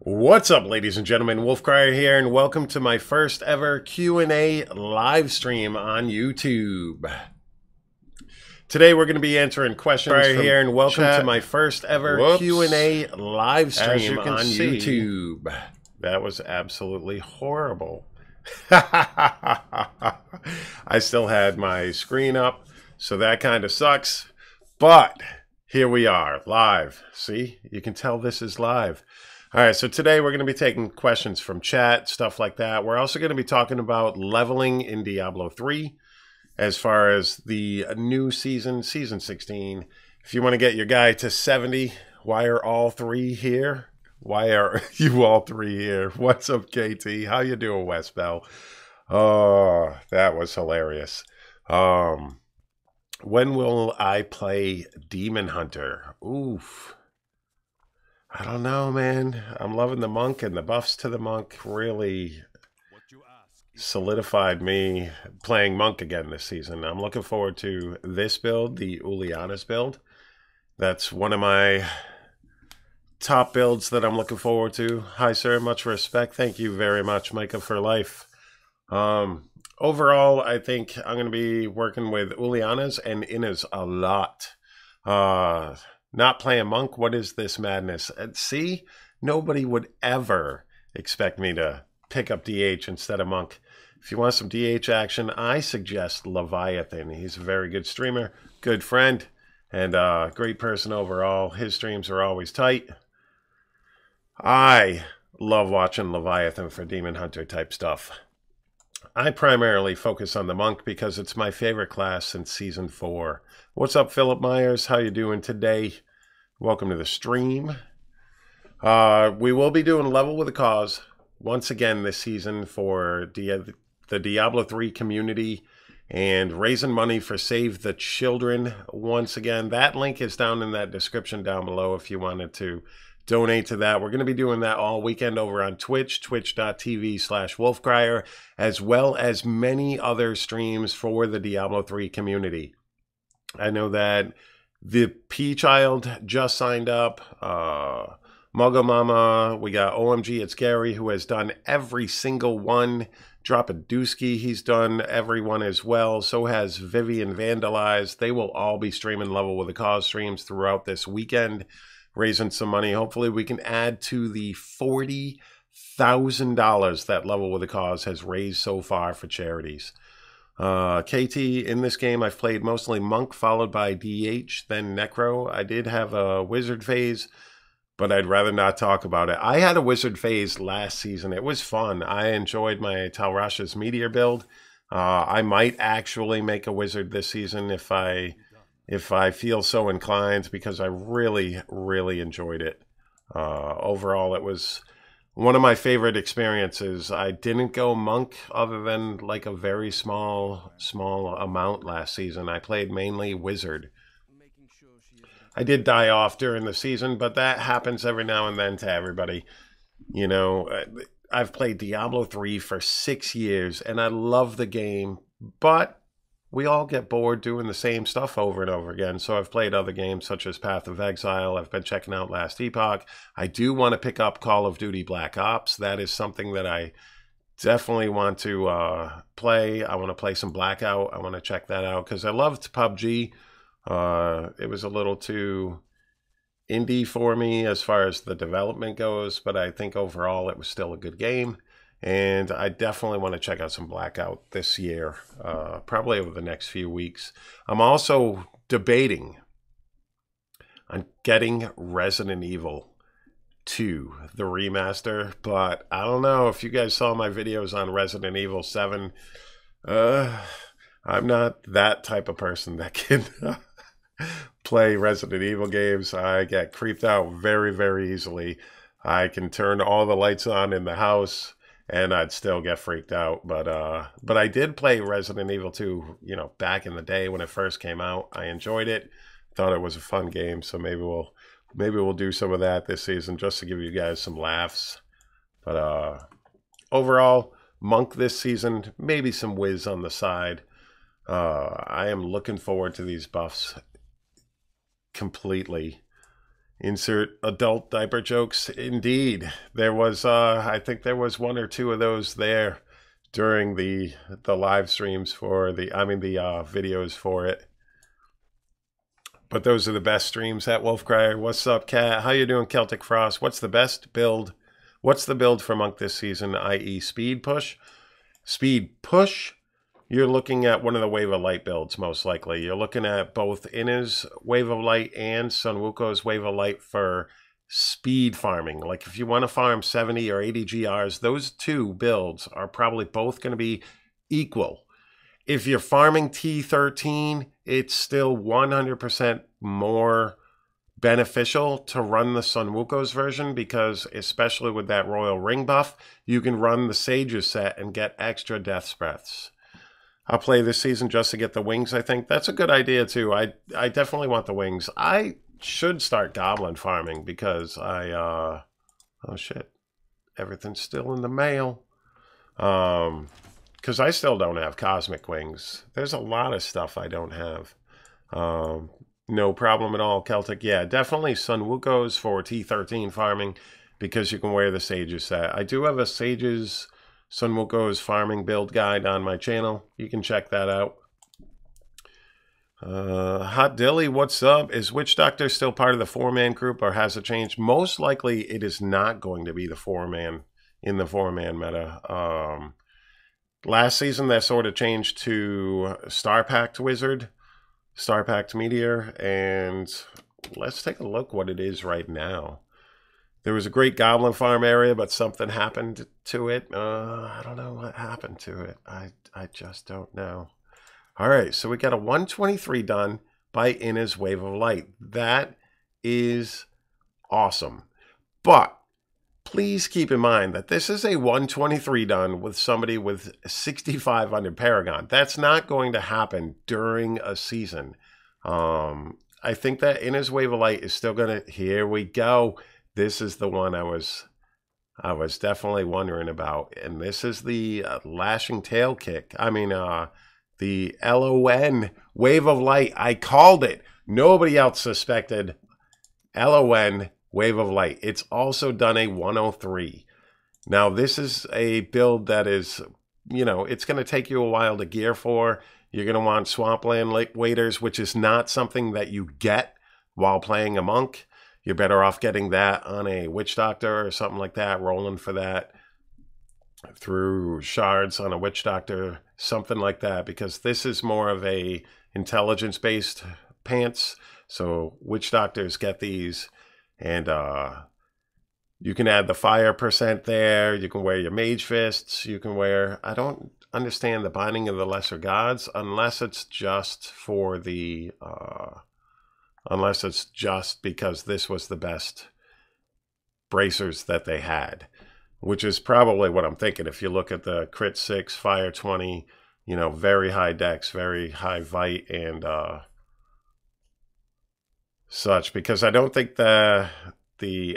What's up, ladies and gentlemen? WolfCryer here, and welcome to my first ever Q&A live stream on YouTube. Today we're going to be answering questions from here, and welcome to my first ever Q&A live stream on YouTube. That was absolutely horrible. I still had my screen up, so that kind of sucks. But here we are, live. See, you can tell this is live. All right, so today we're going to be taking questions from chat, stuff like that. We're also going to be talking about leveling in Diablo 3 as far as the new season, Season 16. If you want to get your guy to 70, why are all three here? Why are you all three here? What's up, KT? How you doing, West Bell? Oh, that was hilarious. When will I play Demon Hunter? Oof. I don't know, man. I'm loving the monk, and the buffs to the monk really solidified me playing monk again this season. I'm looking forward to this build, the Uliana's build. That's one of my top builds that I'm looking forward to. Hi, sir. Much respect. Thank you very much, Micah for life. Overall, I think I'm going to be working with Uliana's and Inna's a lot. Not playing monk, what is this madness? See, nobody would ever expect me to pick up DH instead of monk. If you want some DH action, I suggest Leviathan. He's a very good streamer, good friend, and great person overall. His streams are always tight. I love watching Leviathan for Demon Hunter type stuff. I primarily focus on the monk because it's my favorite class since Season 4. What's up, Philip Myers? How you doing today? Welcome to the stream. We will be doing Level with a Cause once again this season for the Diablo 3 community and raising money for Save the Children once again. That link is down in that description down below if you wanted to donate to that. We're going to be doing that all weekend over on Twitch, twitch.tv/WolfCryer, as well as many other streams for the Diablo 3 community. I know that the P-Child just signed up, Muggle Mama, we got OMG It's Gary, who has done every single one. Drop a Dusky, he's done every one as well. So has Vivian Vandalized. They will all be streaming Level with a Cause streams throughout this weekend, raising some money. Hopefully we can add to the $40,000 that Level with a Cause has raised so far for charities. KT, in this game I've played mostly monk followed by DH, then necro. I did have a wizard phase, but I'd rather not talk about it. I had a wizard phase last season. It was fun. I enjoyed my Talrash's Meteor build. I might actually make a wizard this season if I feel so inclined, because I really, really enjoyed it. Overall, it was one of my favorite experiences. I didn't go monk other than like a very small amount last season. I played mainly wizard. I did die off during the season, but that happens every now and then to everybody. You know, I've played Diablo 3 for 6 years, and I love the game, but we all get bored doing the same stuff over and over again. So I've played other games such as Path of Exile. I've been checking out Last Epoch. I do want to pick up Call of Duty Black Ops. That is something that I definitely want to play. I want to play some Blackout. I want to check that out because I loved PUBG. It was a little too indie for me as far as the development goes, but I think overall it was still a good game. And I definitely want to check out some Blackout this year, probably over the next few weeks. I'm also debating on getting Resident Evil 2, the remaster, but I don't know if you guys saw my videos on Resident Evil 7. I'm not that type of person that can play Resident Evil games. I get creeped out very, very easily. I can turn all the lights on in the house and I'd still get freaked out. But I did play Resident Evil 2, you know, back in the day when it first came out. I enjoyed it. Thought it was a fun game, so maybe we'll do some of that this season just to give you guys some laughs. But overall, monk this season, maybe some whiz on the side. I am looking forward to these buffs completely. Insert adult diaper jokes. Indeed, there was. I think there was one or two of those there during the live streams for the. I mean the videos for it. But those are the best streams at WolfCryer. What's up, Cat? How you doing, Celtic Frost? What's the best build? What's the build for Monk this season, i.e. speed push? Speed push, you're looking at one of the Wave of Light builds, most likely. You're looking at both Inna's Wave of Light and Sun Wuko's Wave of Light for speed farming. Like if you want to farm 70 or 80 GRs, those two builds are probably both going to be equal. If you're farming T13, it's still 100% more beneficial to run the Sun Wuko's version because, especially with that Royal Ring buff, you can run the Sage's set and get extra Death's Breaths. I'll play this season just to get the wings, I think. That's a good idea, too. I definitely want the wings. I should start Goblin farming because I... oh, shit. Everything's still in the mail. Because I still don't have Cosmic Wings. There's a lot of stuff I don't have. No problem at all, Celtic. Yeah, definitely Sun Wuko's for T13 farming because you can wear the Sage's set. I do have a Sage's Sun Wuko's farming build guide on my channel. You can check that out. Hot Dilly, what's up? Is Witch Doctor still part of the 4-man group or has it changed? Most likely it is not going to be the 4-man in the 4-man meta. Last season that sort of changed to Star Pact Wizard, Star Pact Meteor, and let's take a look what it is right now. There was a great Goblin Farm area, but something happened to it. I don't know what happened to it. I just don't know. All right, so we got a 123 done by Inna's Wave of Light. That is awesome. But please keep in mind that this is a 123 done with somebody with 6,500 Paragon. That's not going to happen during a season. I think that Inna's Wave of Light is still going to... Here we go. This is the one I was definitely wondering about. And this is the Lashing Tail Kick. I mean, the LON Wave of Light. I called it. Nobody else suspected LON Wave of Light. It's also done a 103. Now, this is a build that is, you know, it's going to take you a while to gear for. You're going to want Swampland Lake Waders, which is not something that you get while playing a monk. You're better off getting that on a Witch Doctor or something like that, rolling for that through shards on a Witch Doctor, something like that, because this is more of a intelligence-based pants. So Witch Doctors get these. And you can add the fire percent there. You can wear your mage fists. You can wear... I don't understand the binding of the lesser gods unless it's just for the... unless it's just because this was the best bracers that they had. Which is probably what I'm thinking. If you look at the crit 6, fire 20, you know, very high dex, very high vite, and... such, because I don't think the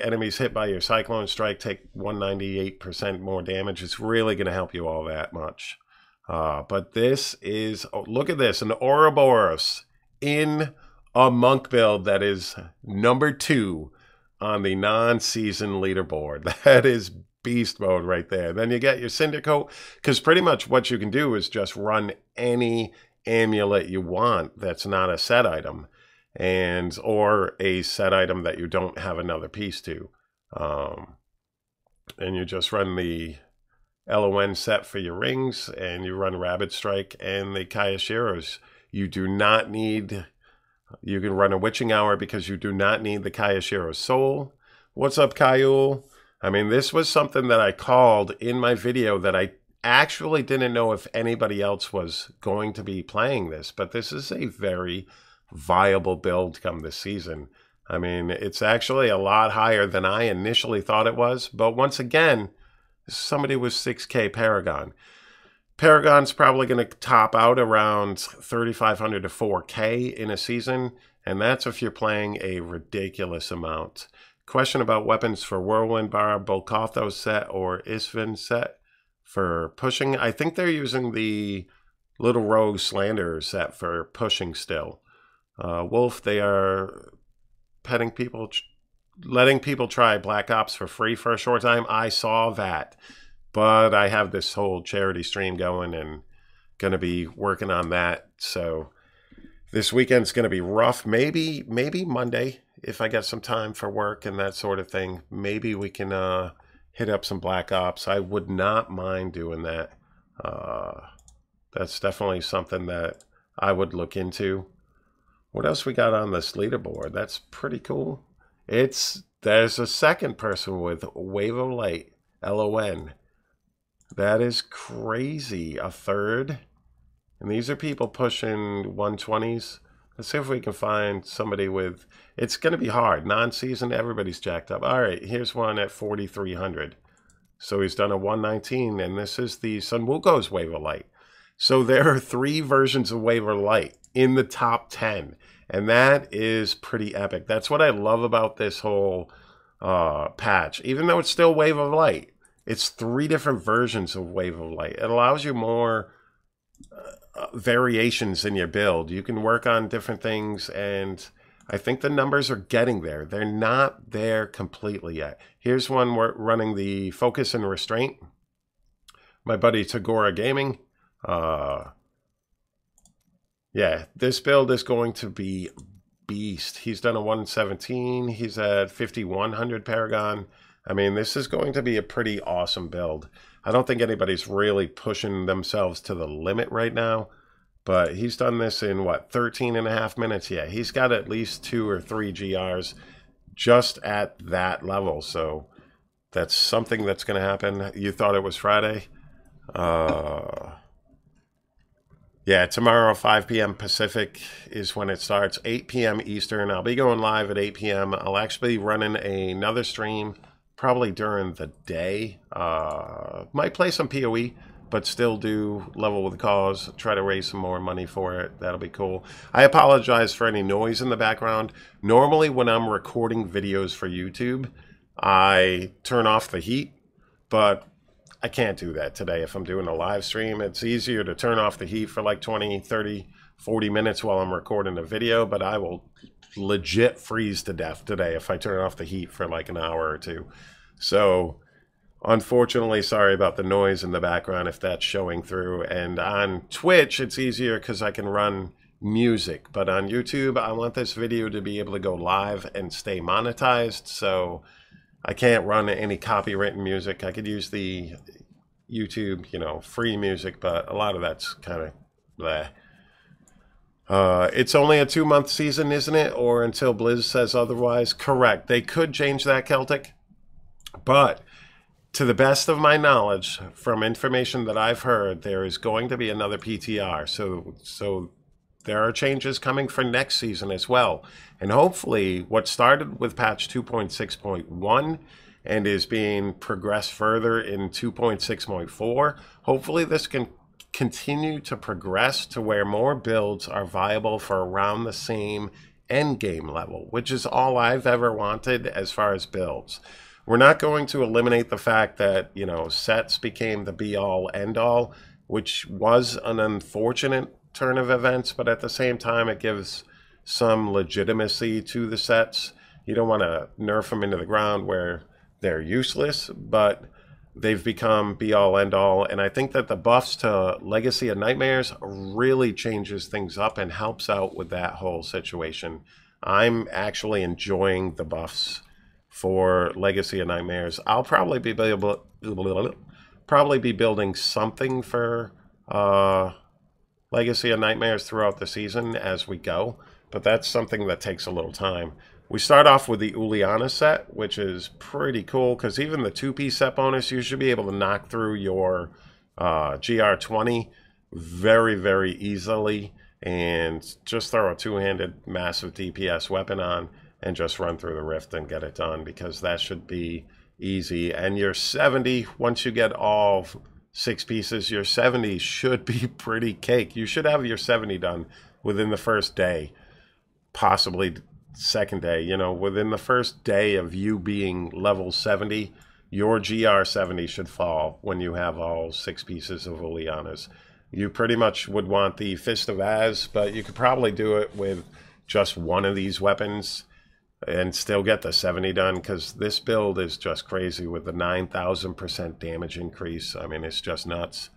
enemies hit by your Cyclone Strike take 198% more damage. It's really going to help you all that much. But this is, oh, look at this, an Ouroboros in a monk build that is number 2 on the non-season leaderboard. That is beast mode right there. Then you get your Cinder Coat, because pretty much what you can do is just run any amulet you want that's not a set item. And or a set item that you don't have another piece to, and you just run the LON set for your rings, and you run Rabid Strike and the Kayashiros. You do not need... You can run a Witching Hour because you do not need the Kayashiro Soul. What's up, Kayul? I mean, this was something that I called in my video that I actually didn't know if anybody else was going to be playing this, but this is a very viable build come this season. I mean, it's actually a lot higher than I initially thought it was, but once again, somebody with 6k Paragon. Paragon's probably going to top out around 3,500 to 4k in a season, and that's if you're playing a ridiculous amount. Question about weapons for Whirlwind Bar, Bolkotho set or Isvin set for pushing. I think they're using the Little Rogue Slanderer set for pushing still. Wolf, they are petting people letting people try Black Ops for free for a short time. I saw that. But I have this whole charity stream going and going to be working on that. So this weekend's going to be rough. Maybe Monday, if I get some time for work and that sort of thing, maybe we can hit up some Black Ops. I would not mind doing that. That's definitely something that I would look into. What else we got on this leaderboard? That's pretty cool. There's a second person with Wave of Light, LON. That is crazy. A third. And these are people pushing 120s. Let's see if we can find somebody with... It's going to be hard. Non-season, everybody's jacked up. All right, here's one at 4,300. So he's done a 119, and this is the Sun Wuko's Wave of Light. So there are 3 versions of Wave of Light in the top 10. And that is pretty epic. That's what I love about this whole patch. Even though it's still Wave of Light, it's 3 different versions of Wave of Light. It allows you more variations in your build. You can work on different things, and I think the numbers are getting there. They're not there completely yet. Here's one we're running the Focus and Restraint. My buddy Tagora Gaming. Yeah, this build is going to be beast. He's done a 117. He's at 5,100 Paragon. I mean, this is going to be a pretty awesome build. I don't think anybody's really pushing themselves to the limit right now, but he's done this in, what, 13 and a half minutes? Yeah, he's got at least 2 or 3 GRs just at that level, so that's something that's going to happen. You thought it was Friday? Yeah, tomorrow, 5 p.m. Pacific is when it starts, 8 p.m. Eastern. I'll be going live at 8 p.m. I'll actually be running another stream probably during the day. Might play some PoE, but still do level with the cause, try to raise some more money for it. That'll be cool. I apologize for any noise in the background. Normally when I'm recording videos for YouTube, I turn off the heat, but I can't do that today if I'm doing a live stream. It's easier to turn off the heat for like 20, 30, 40 minutes while I'm recording a video, but I will legit freeze to death today if I turn off the heat for like an hour or 2. So unfortunately, sorry about the noise in the background if that's showing through. And on Twitch, it's easier because I can run music. But on YouTube, I want this video to be able to go live and stay monetized. So I can't run any copywritten music. I could use the YouTube, you know, free music, but a lot of that's kind of bleh. It's only a 2-month season, isn't it? Or until Blizz says otherwise. Correct. They could change that, Celtic. But to the best of my knowledge, from information that I've heard, there is going to be another PTR. So there are changes coming for next season as well. And hopefully what started with patch 2.6.1 and is being progressed further in 2.6.4, hopefully this can continue to progress to where more builds are viable for around the same end game level, which is all I've ever wanted as far as builds. We're not going to eliminate the fact that, you know, sets became the be-all, end-all, which was an unfortunate turn of events, but at the same time, it gives some legitimacy to the sets. You don't want to nerf them into the ground where they're useless, but they've become be-all, end-all, and I think that the buffs to Legacy of Nightmares really changes things up and helps out with that whole situation. I'm actually enjoying the buffs for Legacy of Nightmares. I'll probably be building something for Legacy of Nightmares throughout the season as we go, but that's something that takes a little time. We start off with the Uliana set, which is pretty cool because even the 2-piece set bonus, you should be able to knock through your GR20 very, very easily and just throw a 2-handed massive DPS weapon on and just run through the rift and get it done, because that should be easy. And your 70, once you get all 6 pieces, your 70 should be pretty cake. You should have your 70 done within the first day, possibly second day. You know, within the first day of you being level 70, your GR 70 should fall when you have all 6 pieces of Ulianas. You pretty much would want the Fist of Az, but you could probably do it with just one of these weapons. and still get the 70 done, because this build is just crazy with the 9,000% damage increase. I mean, it's just nuts.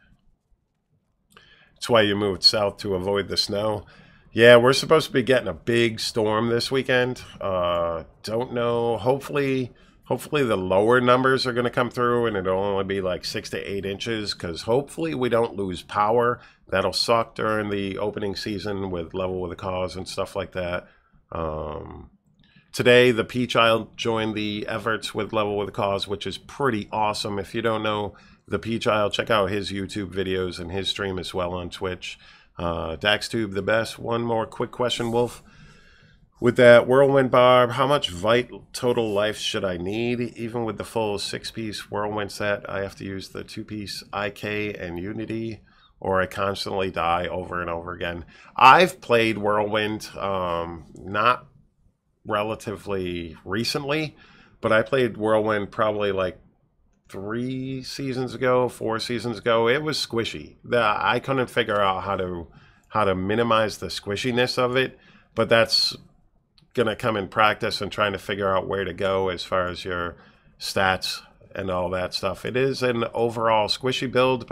That's why you moved south, to avoid the snow. Yeah, we're supposed to be getting a big storm this weekend. Don't know. Hopefully the lower numbers are going to come through and it'll only be like 6 to 8 inches, because hopefully we don't lose power. That'll suck during the opening season with Level with a Cause and stuff like that. Today, the P-Child joined the efforts with Level with a Cause, which is pretty awesome. If you don't know the P-Child, check out his YouTube videos and his stream as well on Twitch. DaxTube, the best. One more quick question, Wolf. With that Whirlwind Barb, how much Vite total life should I need? Even with the full 6-piece Whirlwind set, I have to use the 2-piece IK and Unity, or I constantly die over and over again. I've played Whirlwind, not relatively recently, but I played Whirlwind probably like 3 seasons ago, 4 seasons ago. It was squishy. I couldn't figure out how to minimize the squishiness of it, but that's gonna come in practice and trying to figure out where to go as far as your stats and all that stuff. It is an overall squishy build,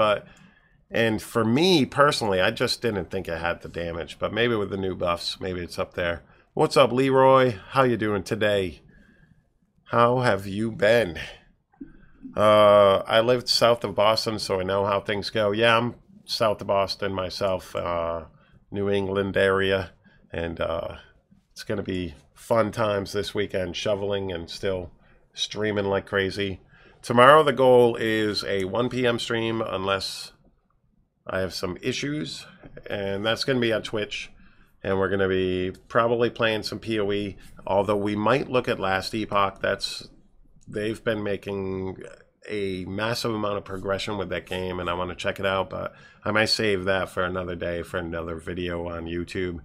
and for me personally, I just didn't think it had the damage, but maybe with the new buffs, maybe it's up there. What's up, Leroy? How you doing today? How have you been? I lived south of Boston, so I know how things go. Yeah, I'm south of Boston myself, New England area, and it's going to be fun times this weekend, shoveling and still streaming like crazy. Tomorrow the goal is a 1 p.m. stream, unless I have some issues, and that's going to be on Twitch. And we're going to be probably playing some PoE, although we might look at Last Epoch. They've been making a massive amount of progression with that game, and I want to check it out, but I might save that for another day, for another video on YouTube.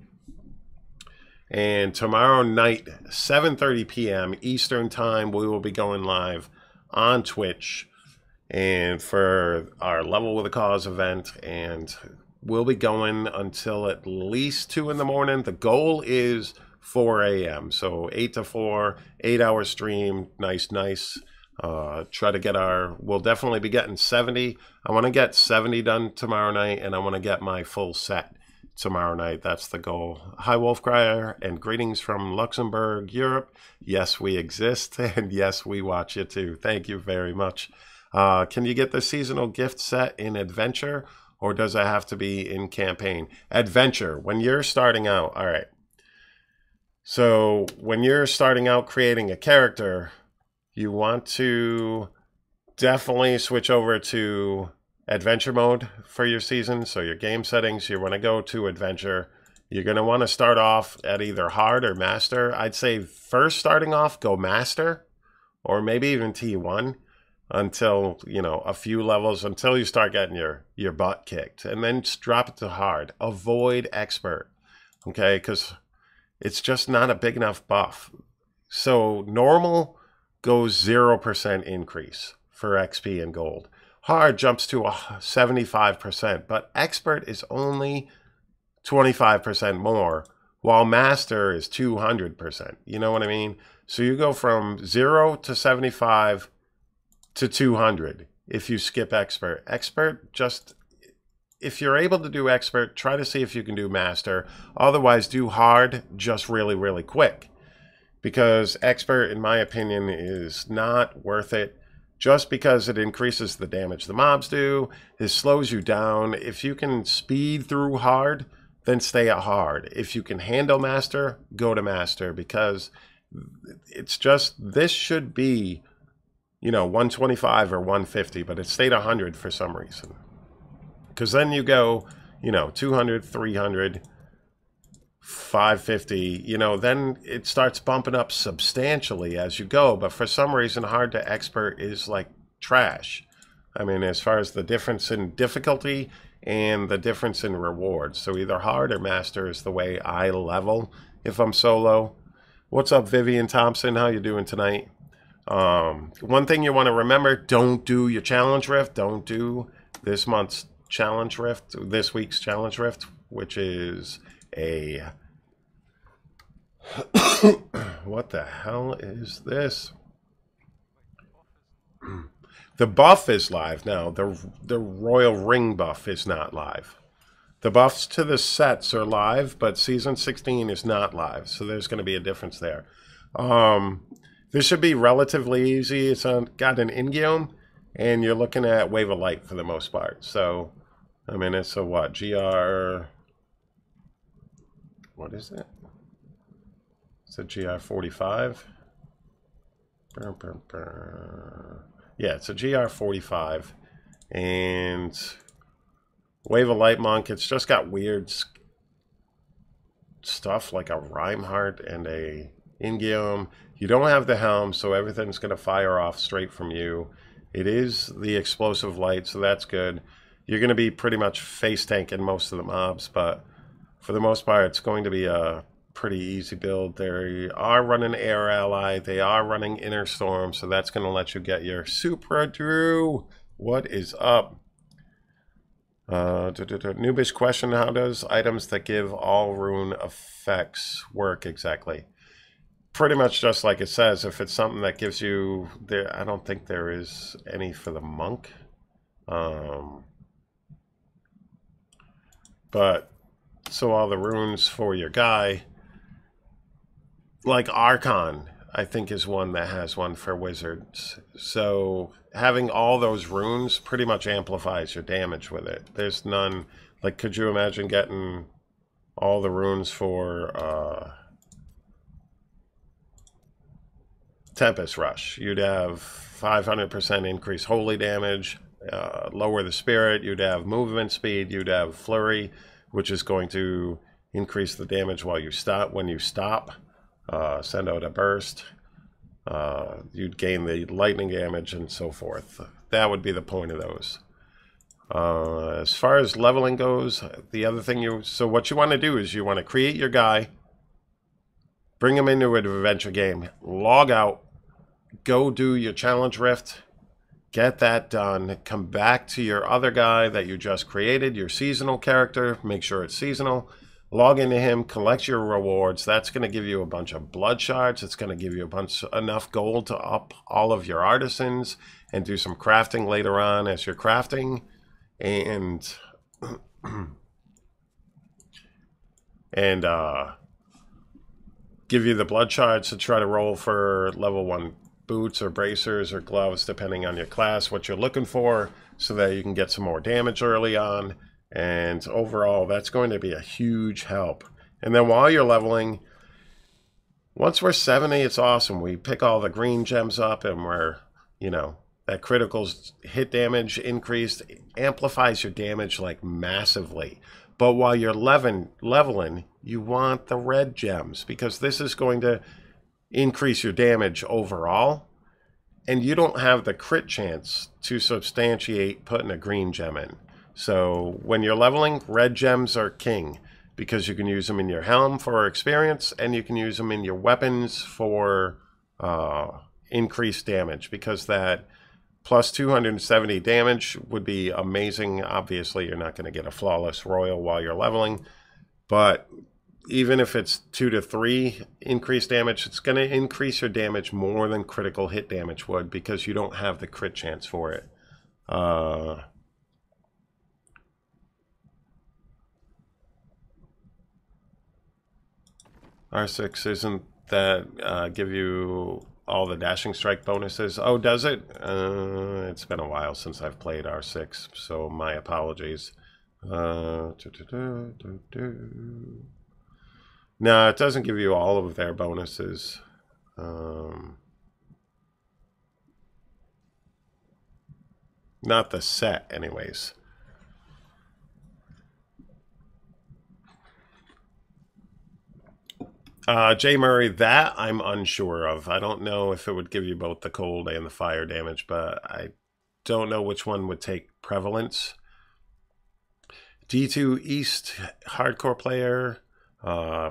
And tomorrow night, 7:30 p.m. Eastern Time, we will be going live on Twitch and for our Level with a Cause event, and we'll be going until at least 2 in the morning. The goal is 4 a.m. So 8 to 4, 8-hour stream. Nice. Try to get we'll definitely be getting 70. I want to get 70 done tomorrow night, and I want to get my full set tomorrow night. That's the goal. Hi, WolfCryer, and greetings from Luxembourg, Europe. Yes, we exist, and yes, we watch you too. Thank you very much. Can you get the seasonal gift set in Adventure, or does it have to be in campaign? Adventure, when you're starting out. All right. So when you're starting out creating a character, you want to definitely switch over to Adventure mode for your season. So your game settings, you want to go to Adventure. You're going to want to start off at either Hard or Master. I'd say first starting off, go Master, or maybe even T1. Until, you know, a few levels, until you start getting your butt kicked, and then just drop it to Hard. Avoid Expert, okay, because it's just not a big enough buff. So normal goes 0% increase for XP and gold. Hard jumps to 75%, but Expert is only 25% more, while Master is 200%. You know what I mean? So you go from 0 to 75 to 200 if you skip Expert. Expert, just, if you're able to do Expert, try to see if you can do Master. Otherwise, do Hard just really, really quick. Because Expert, in my opinion, is not worth it. Just because it increases the damage the mobs do, it slows you down. If you can speed through Hard, then stay at Hard. If you can handle Master, go to Master, because it's just, this should be, you know, 125 or 150, but it stayed 100 for some reason. Because then you go, you know, 200, 300, 550, you know, then it starts bumping up substantially as you go. But for some reason, Hard to Expert is like trash. I mean, as far as the difference in difficulty and the difference in rewards. So either Hard or Master is the way I level if I'm solo. What's up, Vivian Thompson? How you doing tonight? One thing you want to remember, don't do your challenge rift. Don't do this month's challenge rift, this week's challenge rift, which is a What the hell is this? The buff is live now. The Royal Ring buff is not live. The buffs to the sets are live, but Season 16 is not live. So there's going to be a difference there. This should be relatively easy. It's got an Ingium, and you're looking at Wave of Light for the most part. So, I mean, it's a what? GR... What is it? It's a GR45. Yeah, it's a GR45. And Wave of Light Monk, it's just got weird stuff like a Reinhardt and a Ingium. You don't have the helm, so everything's going to fire off straight from you. It is the explosive light, so that's good. You're going to be pretty much face tanking most of the mobs, but for the most part, it's going to be a pretty easy build. They are running Air Ally. They are running Inner Storm, so that's going to let you get your Supra Drew. What is up? Noobish question, how does items that give all rune effects work exactly? Pretty much just like it says. If it's something that gives you... I don't think there is any for the monk. But, so all the runes for your guy... Like Archon, I think, is one that has one for wizards. So having all those runes pretty much amplifies your damage with it. There's none... Like, could you imagine getting all the runes for Tempest Rush? You'd have 500% increase holy damage, lower the spirit, you'd have movement speed, you'd have flurry, which is going to increase the damage while you stop. When you stop, send out a burst, you'd gain the lightning damage and so forth. That would be the point of those. As far as leveling goes, the other thing so what you want to do is you want to create your guy, bring him into an adventure game, log out, go do your challenge rift, get that done, come back to your other guy that you just created, your seasonal character, make sure it's seasonal, log into him, collect your rewards. That's going to give you a bunch of blood shards. It's going to give you enough gold to up all of your artisans and do some crafting later on as you're crafting. And give you the blood shards to try to roll for level 1 boots or bracers or gloves, depending on your class, what you're looking for, so that you can get some more damage early on. And overall, that's going to be a huge help. And then while you're leveling, once we're 70, it's awesome. We pick all the green gems up, and we're, you know, that critical hit damage increased amplifies your damage like massively. But while you're leveling, you want the red gems, because this is going to increase your damage overall. And you don't have the crit chance to substantiate putting a green gem in. So when you're leveling, red gems are king, because you can use them in your helm for experience, and you can use them in your weapons for increased damage, because that plus 270 damage would be amazing. Obviously, you're not going to get a flawless royal while you're leveling, but even if it's 2 to 3 increased damage, it's going to increase your damage more than critical hit damage would, because you don't have the crit chance for it. R6, isn't that give you all the dashing strike bonuses? Oh, does it? It's been a while since I've played R6, so my apologies. No, it doesn't give you all of their bonuses. Not the set, anyways. Jay Murray, that I'm unsure of. I don't know if it would give you both the cold and the fire damage, but I don't know which one would take prevalence. D2 East hardcore player,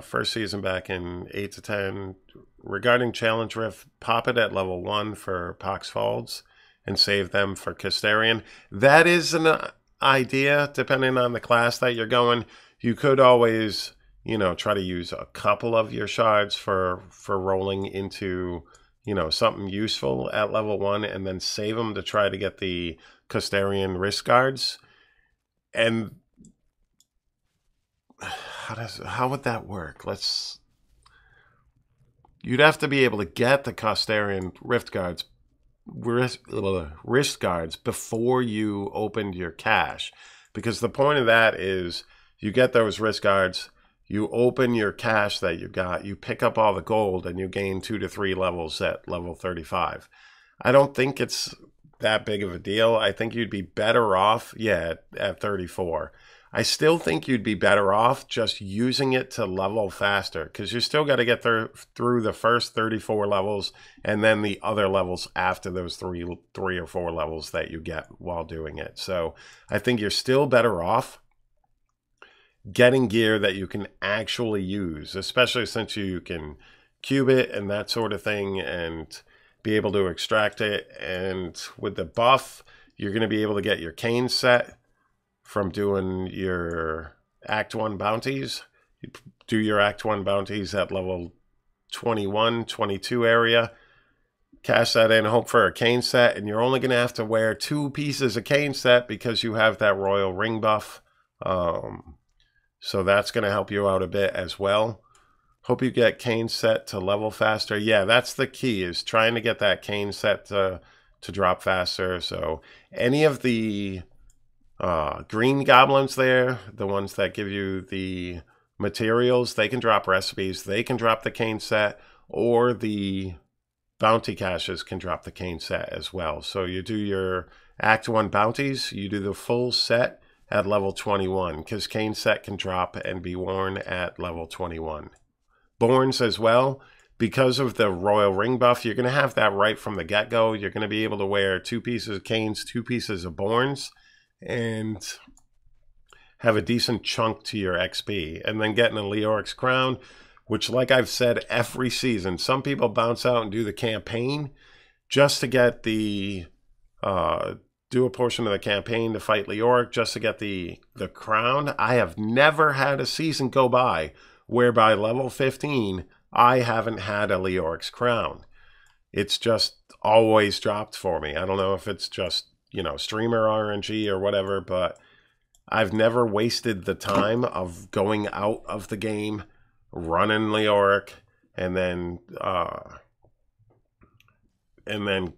first season back in 8 to 10. Regarding Challenge Rift, pop it at level 1 for Pox Falls and save them for Castarian. That is an idea, depending on the class that you're going. You could always, you know, try to use a couple of your shards for rolling into, you know, something useful at level 1, and then save them to try to get the Custarian wrist guards. And how would that work? You'd have to be able to get the Custarian wrist guards before you opened your cache, because the point of that is you get those wrist guards, you open your cache that you got, you pick up all the gold, and you gain 2 to 3 levels at level 35. I don't think it's that big of a deal. I think you'd be better off, at 34. I still think you'd be better off just using it to level faster, because you still got to get through the first 34 levels and then the other levels after those three or four levels that you get while doing it. So I think you're still better off getting gear that you can actually use, especially since you can cube it and that sort of thing and be able to extract it. And with the buff, you're going to be able to get your cane set from doing your Act 1 bounties. You do your Act 1 bounties at level 21, 22 area. Cash that in, hope for a cane set, and you're only going to have to wear 2 pieces of cane set because you have that royal ring buff. So that's going to help you out a bit as well. Hope you get cane set to level faster. Yeah, that's the key, is trying to get that cane set to drop faster. So any of the green goblins there, the ones that give you the materials, they can drop recipes, they can drop the cane set, or the bounty caches can drop the cane set as well. So you do your Act 1 bounties, you do the full set at level 21, because cane set can drop and be worn at level 21. Borns as well, because of the royal ring buff, you're going to have that right from the get-go. You're going to be able to wear 2 pieces of canes, 2 pieces of Borns, and have a decent chunk to your XP. And then getting a Leoric's crown, which, like I've said every season, some people bounce out and do the campaign just to get the do a portion of the campaign to fight Leoric just to get the crown. I have never had a season go by where by level 15 I haven't had a Leoric's crown. It's just always dropped for me. I don't know if it's just, you know, streamer RNG or whatever, but I've never wasted the time of going out of the game, running Leoric, and then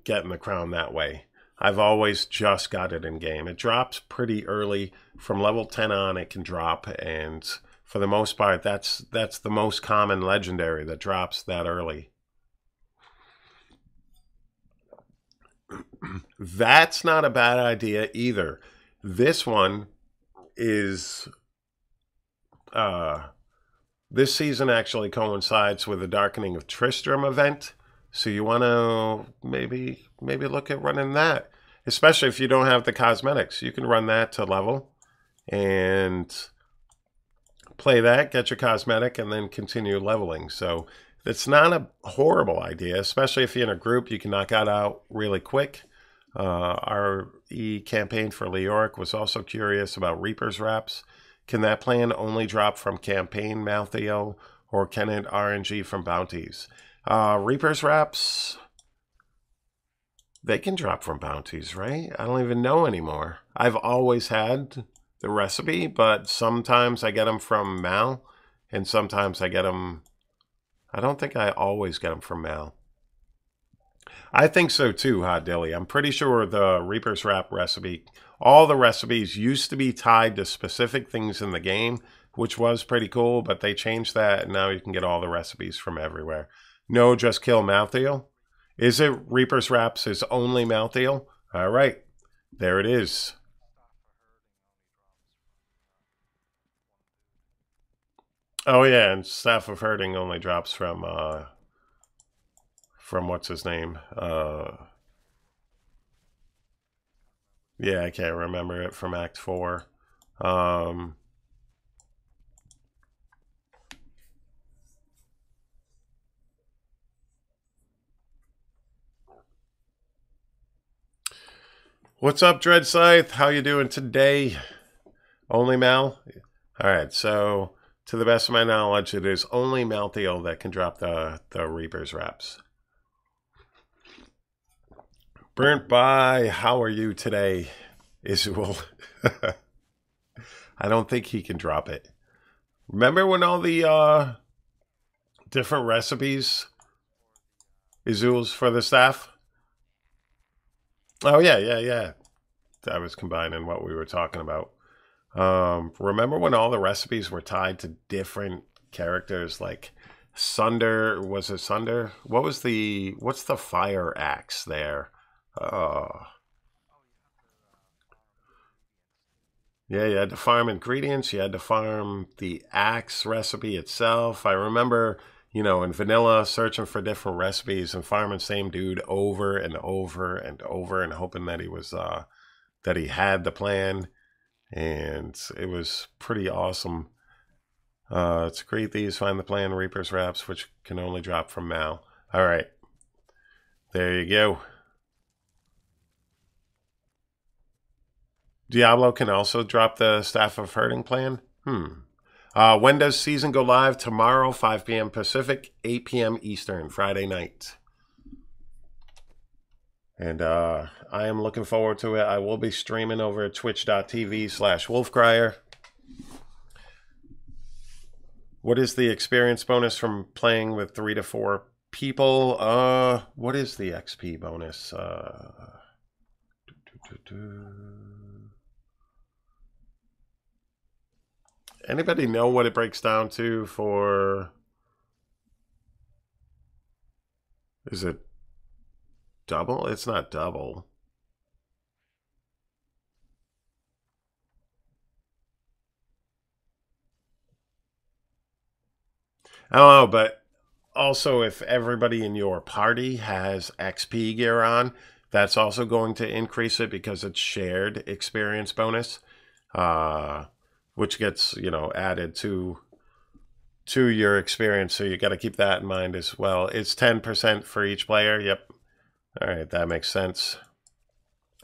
getting the crown that way. I've always just got it in game. It drops pretty early. From level 10 on, it can drop, and for the most part, that's the most common legendary that drops that early. That's not a bad idea either. This one is this season actually coincides with the Darkening of Tristram event, so you want to maybe look at running that, especially if you don't have the cosmetics. You can run that to level and play that, get your cosmetic, and then continue leveling. So it's not a horrible idea, especially if you're in a group. You can knock that out really quick. Our campaign for Leoric was also curious about Reaper's Wraps. Can that plan only drop from campaign Maltheo, or can it RNG from bounties? Reaper's Wraps, they can drop from bounties, right? I don't even know anymore. I've always had the recipe, but sometimes I get them from Mal, and sometimes I get them... I don't think I always get them from Mal. I think so too, Hot Dilly. I'm pretty sure the Reaper's Wrap recipe, all the recipes used to be tied to specific things in the game, which was pretty cool, but they changed that, and now you can get all the recipes from everywhere. No, just kill Maltheo. Is it Reaper's Wraps is only Maltheo? All right, there it is. Oh yeah, and Staff of Herding only drops from what's his name? Yeah, I can't remember it, from Act 4. What's up, Dread Scythe? How you doing today? Only Mal? All right, so To the best of my knowledge, it is only Malthael that can drop the Reaper's Wraps. Burnt by, how are you today, Isuel? I don't think he can drop it. Remember when all the different recipes, Isuel's for the staff? Oh, yeah. I was combining what we were talking about. Remember when all the recipes were tied to different characters, like Sunder? Was it Sunder? What's the fire axe there? Yeah, you had to farm ingredients. You had to farm the axe recipe itself. I remember, in vanilla, searching for different recipes and farming same dude over and over and over, and hoping that he was that he had the plan. And it was pretty awesome. To create these, find the plan, Reaper's Wraps, which can only drop from Mal. All right, there you go. Diablo can also drop the Staff of Herding plan. When does season go live? Tomorrow, 5 p.m. Pacific, 8 p.m. Eastern, Friday night. And I am looking forward to it. I will be streaming over at twitch.tv/WolfCryer. What is the experience bonus from playing with 3 to 4 people? What is the XP bonus? Anybody know what it breaks down to for... Is it double? It's not double. I don't know, but also if everybody in your party has XP gear on, that's also going to increase it because it's shared experience bonus, which gets, added to your experience. So you got to keep that in mind as well. It's 10% for each player. Yep. All right, that makes sense.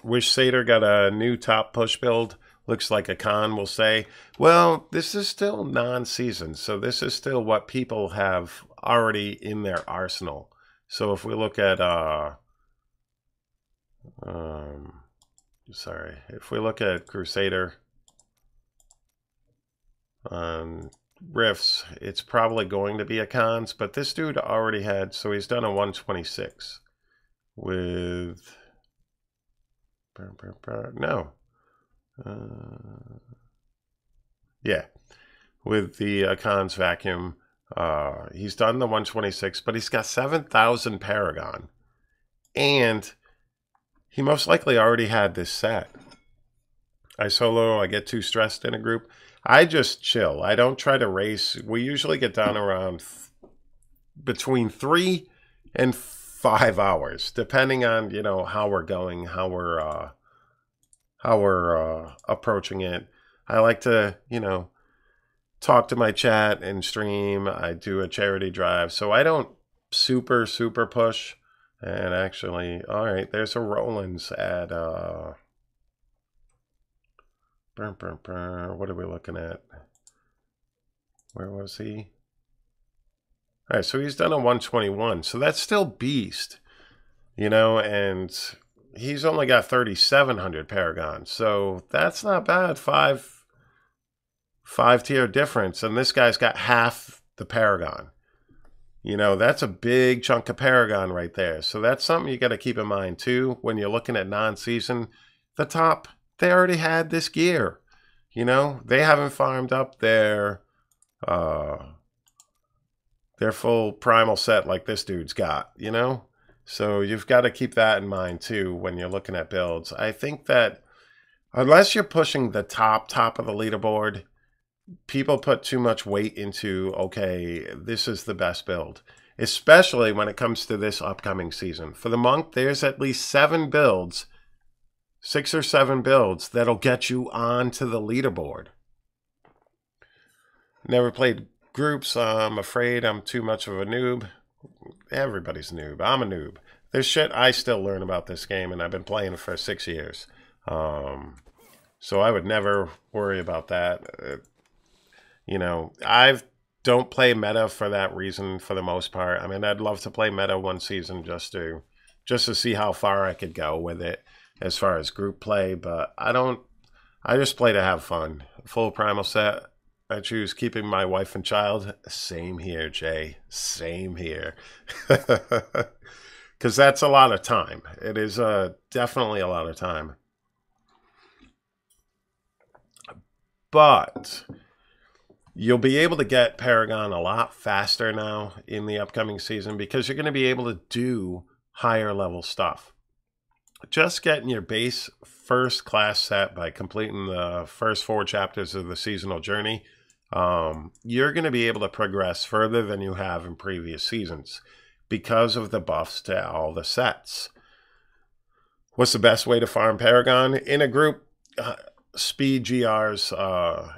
Wish Satyr got a new top push build. Looks like a con will say. Well, this is still non-season, so this is still what people have already in their arsenal. So if we look at if we look at Crusader on Rifts, it's probably going to be a cons, but this dude already had, so he's done a 126 with yeah, with the cons vacuum. He's done the 126, but he's got 7,000 Paragon, and he most likely already had this set. I solo, I get too stressed in a group. I just chill. I don't try to race. We usually get down around between 3 and 5 hours, depending on, how we're going, how we're approaching it. I like to, talk to my chat and stream. I do a charity drive, so I don't super push. And actually, all right, there's a Rollins at what are we looking at? Where was he? All right, so he's done a 121, so that's still beast, and he's only got 3,700 Paragon, so that's not bad. Five tier difference, and this guy's got half the Paragon. That's a big chunk of Paragon right there. So that's something you got to keep in mind too when you're looking at non-season. The top, they already had this gear. They haven't farmed up their full primal set like this dude's got, So you've got to keep that in mind too when you're looking at builds. I think that unless you're pushing the top of the leaderboard, people put too much weight into, okay, this is the best build, especially when it comes to this upcoming season. For the monk, there's at least 7 builds, 6 or 7 builds that'll get you onto the leaderboard. Never played groups. I'm afraid I'm too much of a noob. Everybody's a noob. I'm a noob. There's shit I still learn about this game, and I've been playing for 6 years. So I would never worry about that. You know, I don't play meta for that reason for the most part. I mean, I'd love to play meta one season just to see how far I could go with it as far as group play, but I don't. I just play to have fun. Full primal set. I choose keeping my wife and child. Same here, Jay. Same here. Because that's a lot of time. It is definitely a lot of time. But you'll be able to get Paragon a lot faster now in the upcoming season because you're going to be able to do higher level stuff. Just getting your base first class set by completing the first 4 chapters of the seasonal journey, you're going to be able to progress further than you have in previous seasons because of the buffs to all the sets. What's the best way to farm Paragon? In a group, speed GRs,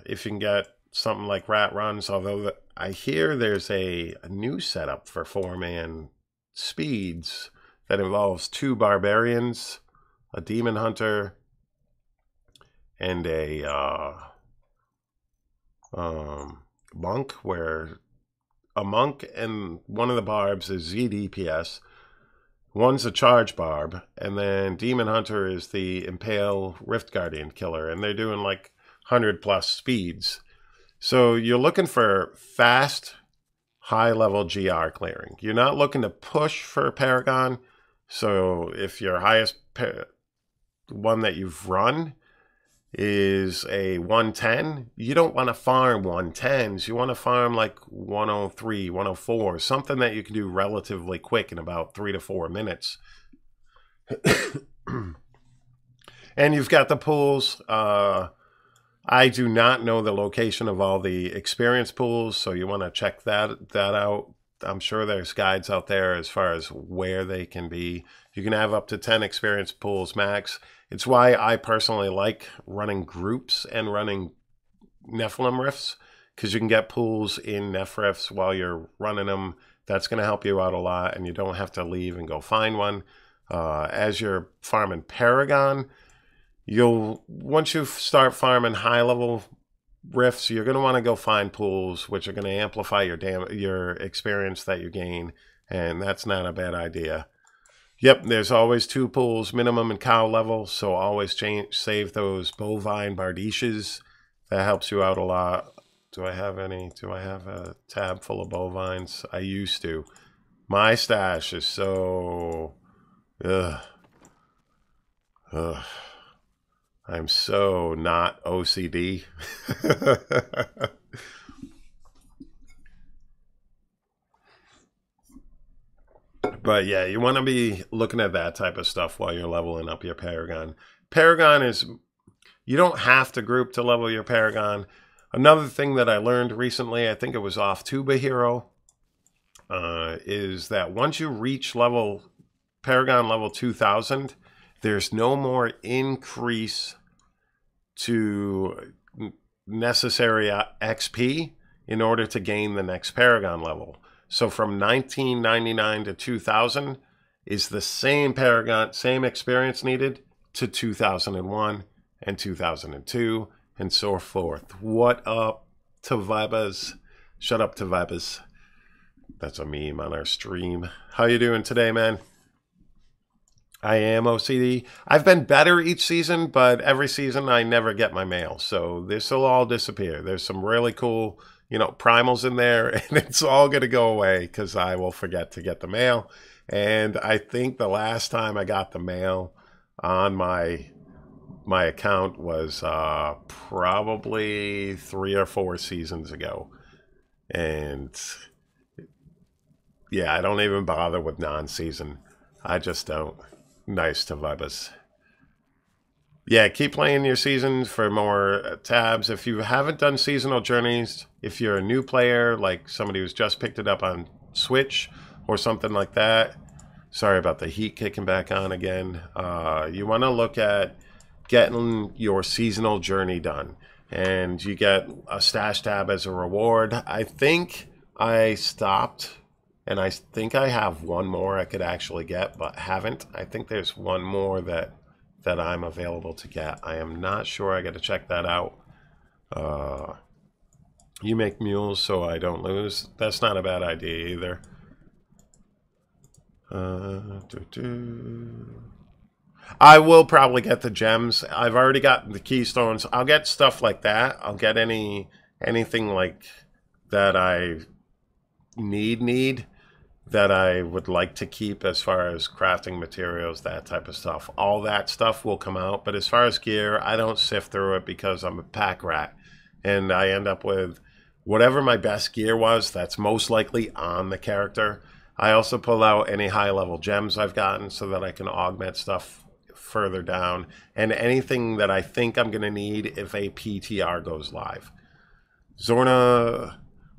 if you can get something like rat runs, although I hear there's a new setup for 4-man speeds that involves 2 barbarians, a demon hunter, and a monk, where a monk and one of the barbs is ZDPS, one's a charge barb, and then demon hunter is the impale rift guardian killer, and they're doing like 100+ speeds. So you're looking for fast, high-level GR clearing. You're not looking to push for Paragon. So if your highest one that you've run is a 110, you don't want to farm 110s. You want to farm like 103, 104, something that you can do relatively quick in about 3 to 4 minutes. And you've got the pools. I do not know the location of all the experience pools, so you want to check that out. I'm sure there's guides out there as far as where they can be. You can have up to 10 experience pools max. It's why I personally like running groups and running Nephilim rifts, because you can get pools in Neph rifts while you're running them. That's going to help you out a lot, and you don't have to leave and go find one. As you're farming Paragon, once you start farming high-level rifts, you're going to want to go find pools which are going to amplify your experience that you gain, and that's not a bad idea. Yep, there's always 2 pools minimum in cow level, so always save those bovine bardiches. That helps you out a lot. Do I have any? Do I have a tab full of bovines? I used to. My stash is so... I'm so not OCD. But yeah, you want to be looking at that type of stuff while you're leveling up your Paragon. Paragon is... You don't have to group to level your Paragon. Another thing that I learned recently, I think it was off Tuba Hero, is that once you reach Paragon level 2000, there's no more increase to necessary XP in order to gain the next Paragon level. So from 1999 to 2000 is the same Paragon, same experience needed to 2001 and 2002 and so forth. What up to Vibas? Shut up to Vibas. That's a meme on our stream. How you doing today, man? I am OCD. I've been better each season, but every season I never get my mail. So this will all disappear. There's some really cool, primals in there, and it's all going to go away because I will forget to get the mail. And I think the last time I got the mail on my account was probably 3 or 4 seasons ago. And yeah, I don't even bother with non-season. I just don't. Nice to Vibus. Yeah, keep playing your seasons for more tabs. If you haven't done seasonal journeys, if you're a new player, like somebody who's just picked it up on Switch or something like that, sorry about the heat kicking back on again, you want to look at getting your seasonal journey done. And you get a stash tab as a reward. I think I stopped, and I think I have one more I could actually get, but haven't. I think there's one more that I'm available to get. I am not sure. I got to check that out. You make mules so I don't lose. That's not a bad idea either. I will probably get the gems. I've already gotten the keystones. I'll get stuff like that. I'll get anything like that I need that I would like to keep as far as crafting materials, that type of stuff. All that stuff will come out. But as far as gear, I don't sift through it because I'm a pack rat. And I end up with whatever my best gear was, that's most likely on the character. I also pull out any high-level gems I've gotten so that I can augment stuff further down. And anything that I think I'm going to need if a PTR goes live. Zorna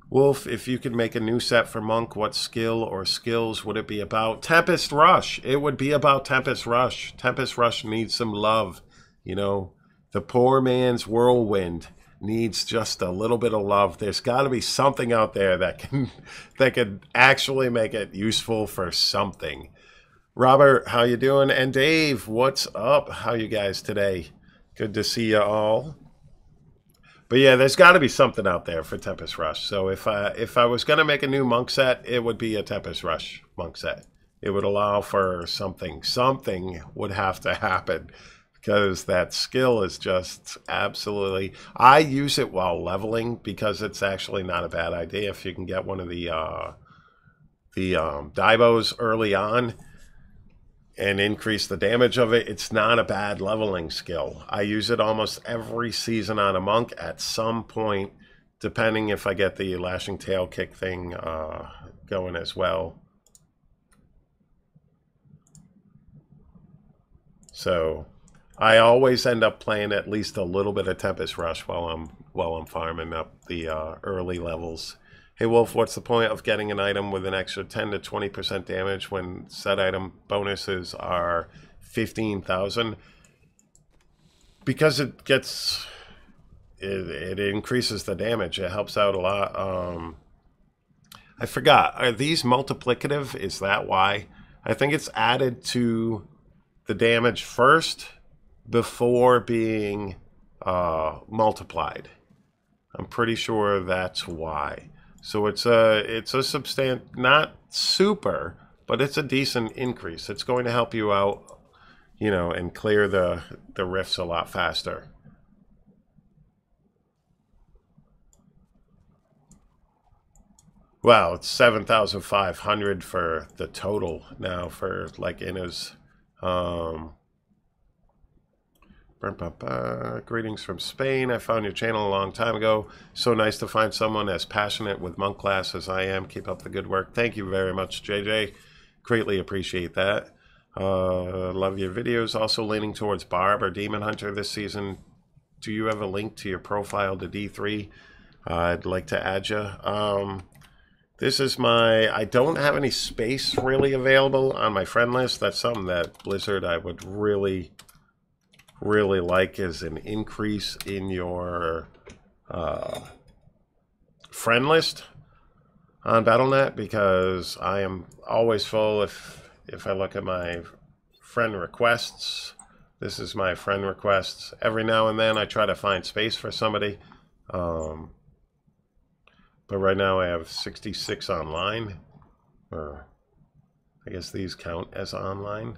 Wolf, if you could make a new set for Monk, what skill or skills would it be about? Tempest Rush. It would be about Tempest Rush. Tempest Rush needs some love. You know, the poor man's whirlwind needs just a little bit of love. There's got to be something out there that can actually make it useful for something. Robert, how you doing? And Dave, what's up? How you guys today? Good to see you all. But yeah, there's got to be something out there for Tempest Rush. So if I was going to make a new monk set, it would be a Tempest Rush monk set. It would allow for something. Something would have to happen because that skill is just absolutely... I use it while leveling because it's actually not a bad idea if you can get one of the Diablos early on and increase the damage of it. It's not a bad leveling skill. I use it almost every season on a monk at some point, depending if I get the lashing tail kick thing going as well. So I always end up playing at least a little bit of Tempest Rush while I'm farming up the early levels. Hey Wolf, what's the point of getting an item with an extra 10 to 20% damage when said item bonuses are 15,000? Because it gets... It increases the damage. It helps out a lot. I forgot. Are these multiplicative? Is that why? I think it's added to the damage first before being multiplied. I'm pretty sure that's why. So it's a not super, but it's a decent increase. It's going to help you out, you know, and clear the rifts a lot faster. Wow, it's 7,500 for the total now for like Inna's. Greetings from Spain. I found your channel a long time ago. So nice to find someone as passionate with monk class as I am. Keep up the good work. Thank you very much, JJ. Greatly appreciate that. Love your videos. Also leaning towards Barb or Demon Hunter this season. Do you have a link to your profile to D3? I'd like to add you. This is my... I don't have any space really available on my friend list. That's something that Blizzard I would really like is an increase in your friend list on Battle.net, because I am always full. If I look at my friend requests, this is my friend requests. Every now and then I try to find space for somebody. But right now I have 66 online, or I guess these count as online.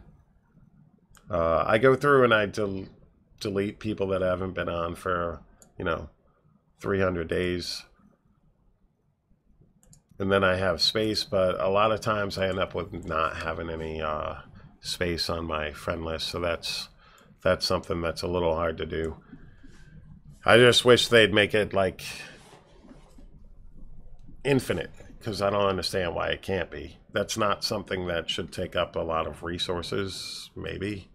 I go through and I delete people that haven't been on for, you know, 300 days. And then I have space, but a lot of times I end up with not having any space on my friend list. So that's something that's a little hard to do. I just wish they'd make it like infinite, because I don't understand why it can't be. That's not something that should take up a lot of resources, maybe.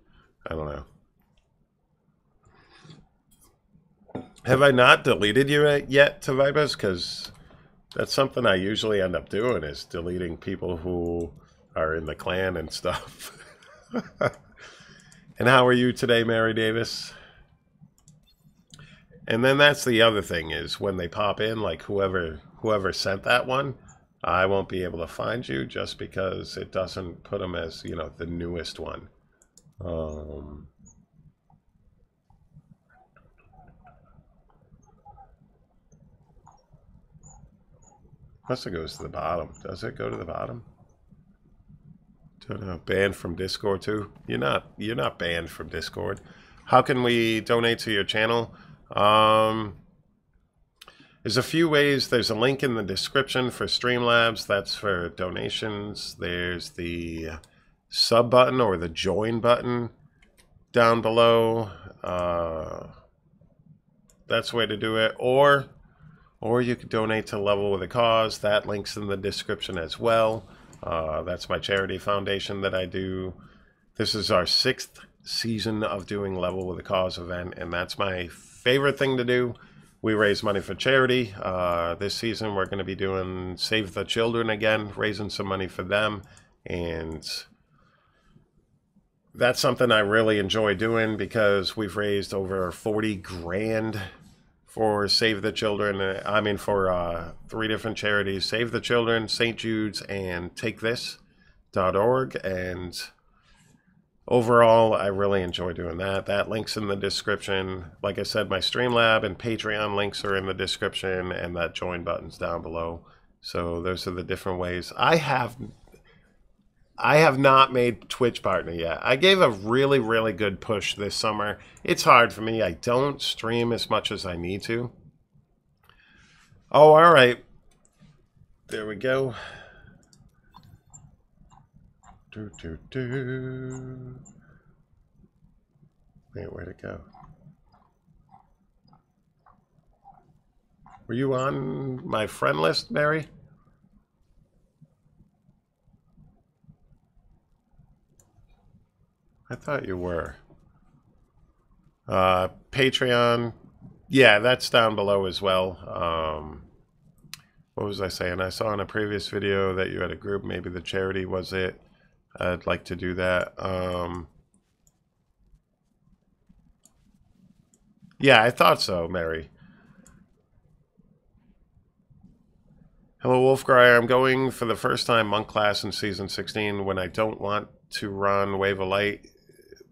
I don't know. Have I not deleted you yet, Tavibas? Because that's something I usually end up doing, is deleting people who are in the clan and stuff. And how are you today, Mary Davis? And then that's the other thing, is when they pop in, like whoever sent that one, I won't be able to find you just because it doesn't put them as, you know, the newest one. Plus it goes to the bottom. Does it go to the bottom? Don't know. Banned from Discord too? You're not banned from Discord. How can we donate to your channel? There's a few ways. There's a link in the description for Streamlabs. That's for donations. There's the sub button or the join button down below. That's the way to do it. Or you could donate to Level with a Cause. That link's in the description as well. That's my charity foundation that I do. This is our 6th season of doing Level with a Cause event, and that's my favorite thing to do. We raise money for charity. This season we're going to be doing Save the Children again, raising some money for them, and that's something I really enjoy doing because we've raised over 40 grand for Save the Children. I mean, for 3 different charities: Save the Children, St. Jude's, and TakeThis.org. And overall, I really enjoy doing that. That link's in the description. Like I said, my Streamlab and Patreon links are in the description, and that join button's down below. So those are the different ways. I have not made Twitch partner yet. I gave a really, really good push this summer. It's hard for me. I don't stream as much as I need to. Oh, all right. There we go. Wait, where'd it go? Were you on my friend list, Mary? I thought you were. Patreon. Yeah, that's down below as well. What was I saying? I saw in a previous video that you had a group. Maybe the charity was it. I'd like to do that. Yeah, I thought so, Mary. Hello, WolfCryer. I'm going for the first time monk class in Season 16 when I don't want to run Wave of Light.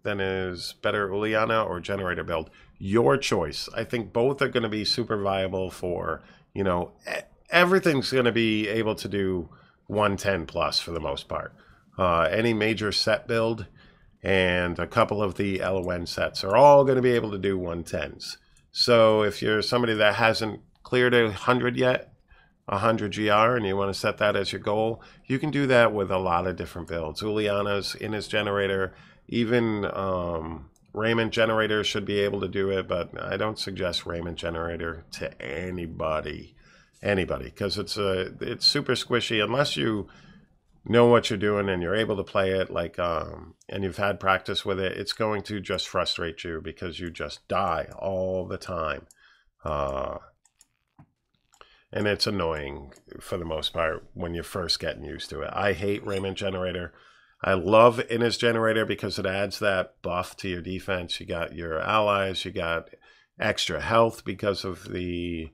Then is better Uliana or Generator build? Your choice. I think both are going to be super viable for, you know, everything's going to be able to do 110 plus for the most part. Any major set build and a couple of the LON sets are all going to be able to do 110s. So if you're somebody that hasn't cleared 100 yet, 100 GR, and you want to set that as your goal, you can do that with a lot of different builds. Uliana's in his generator, even Raymond Generator should be able to do it, but I don't suggest Raymond Generator to anybody, because it's super squishy unless you know what you're doing and you're able to play it like and you've had practice with it. It's going to just frustrate you because you just die all the time. And it's annoying for the most part when you're first getting used to it. I hate Raymond Generator. I love Inna's Generator because it adds that buff to your defense. You got your allies, you got extra health because of the,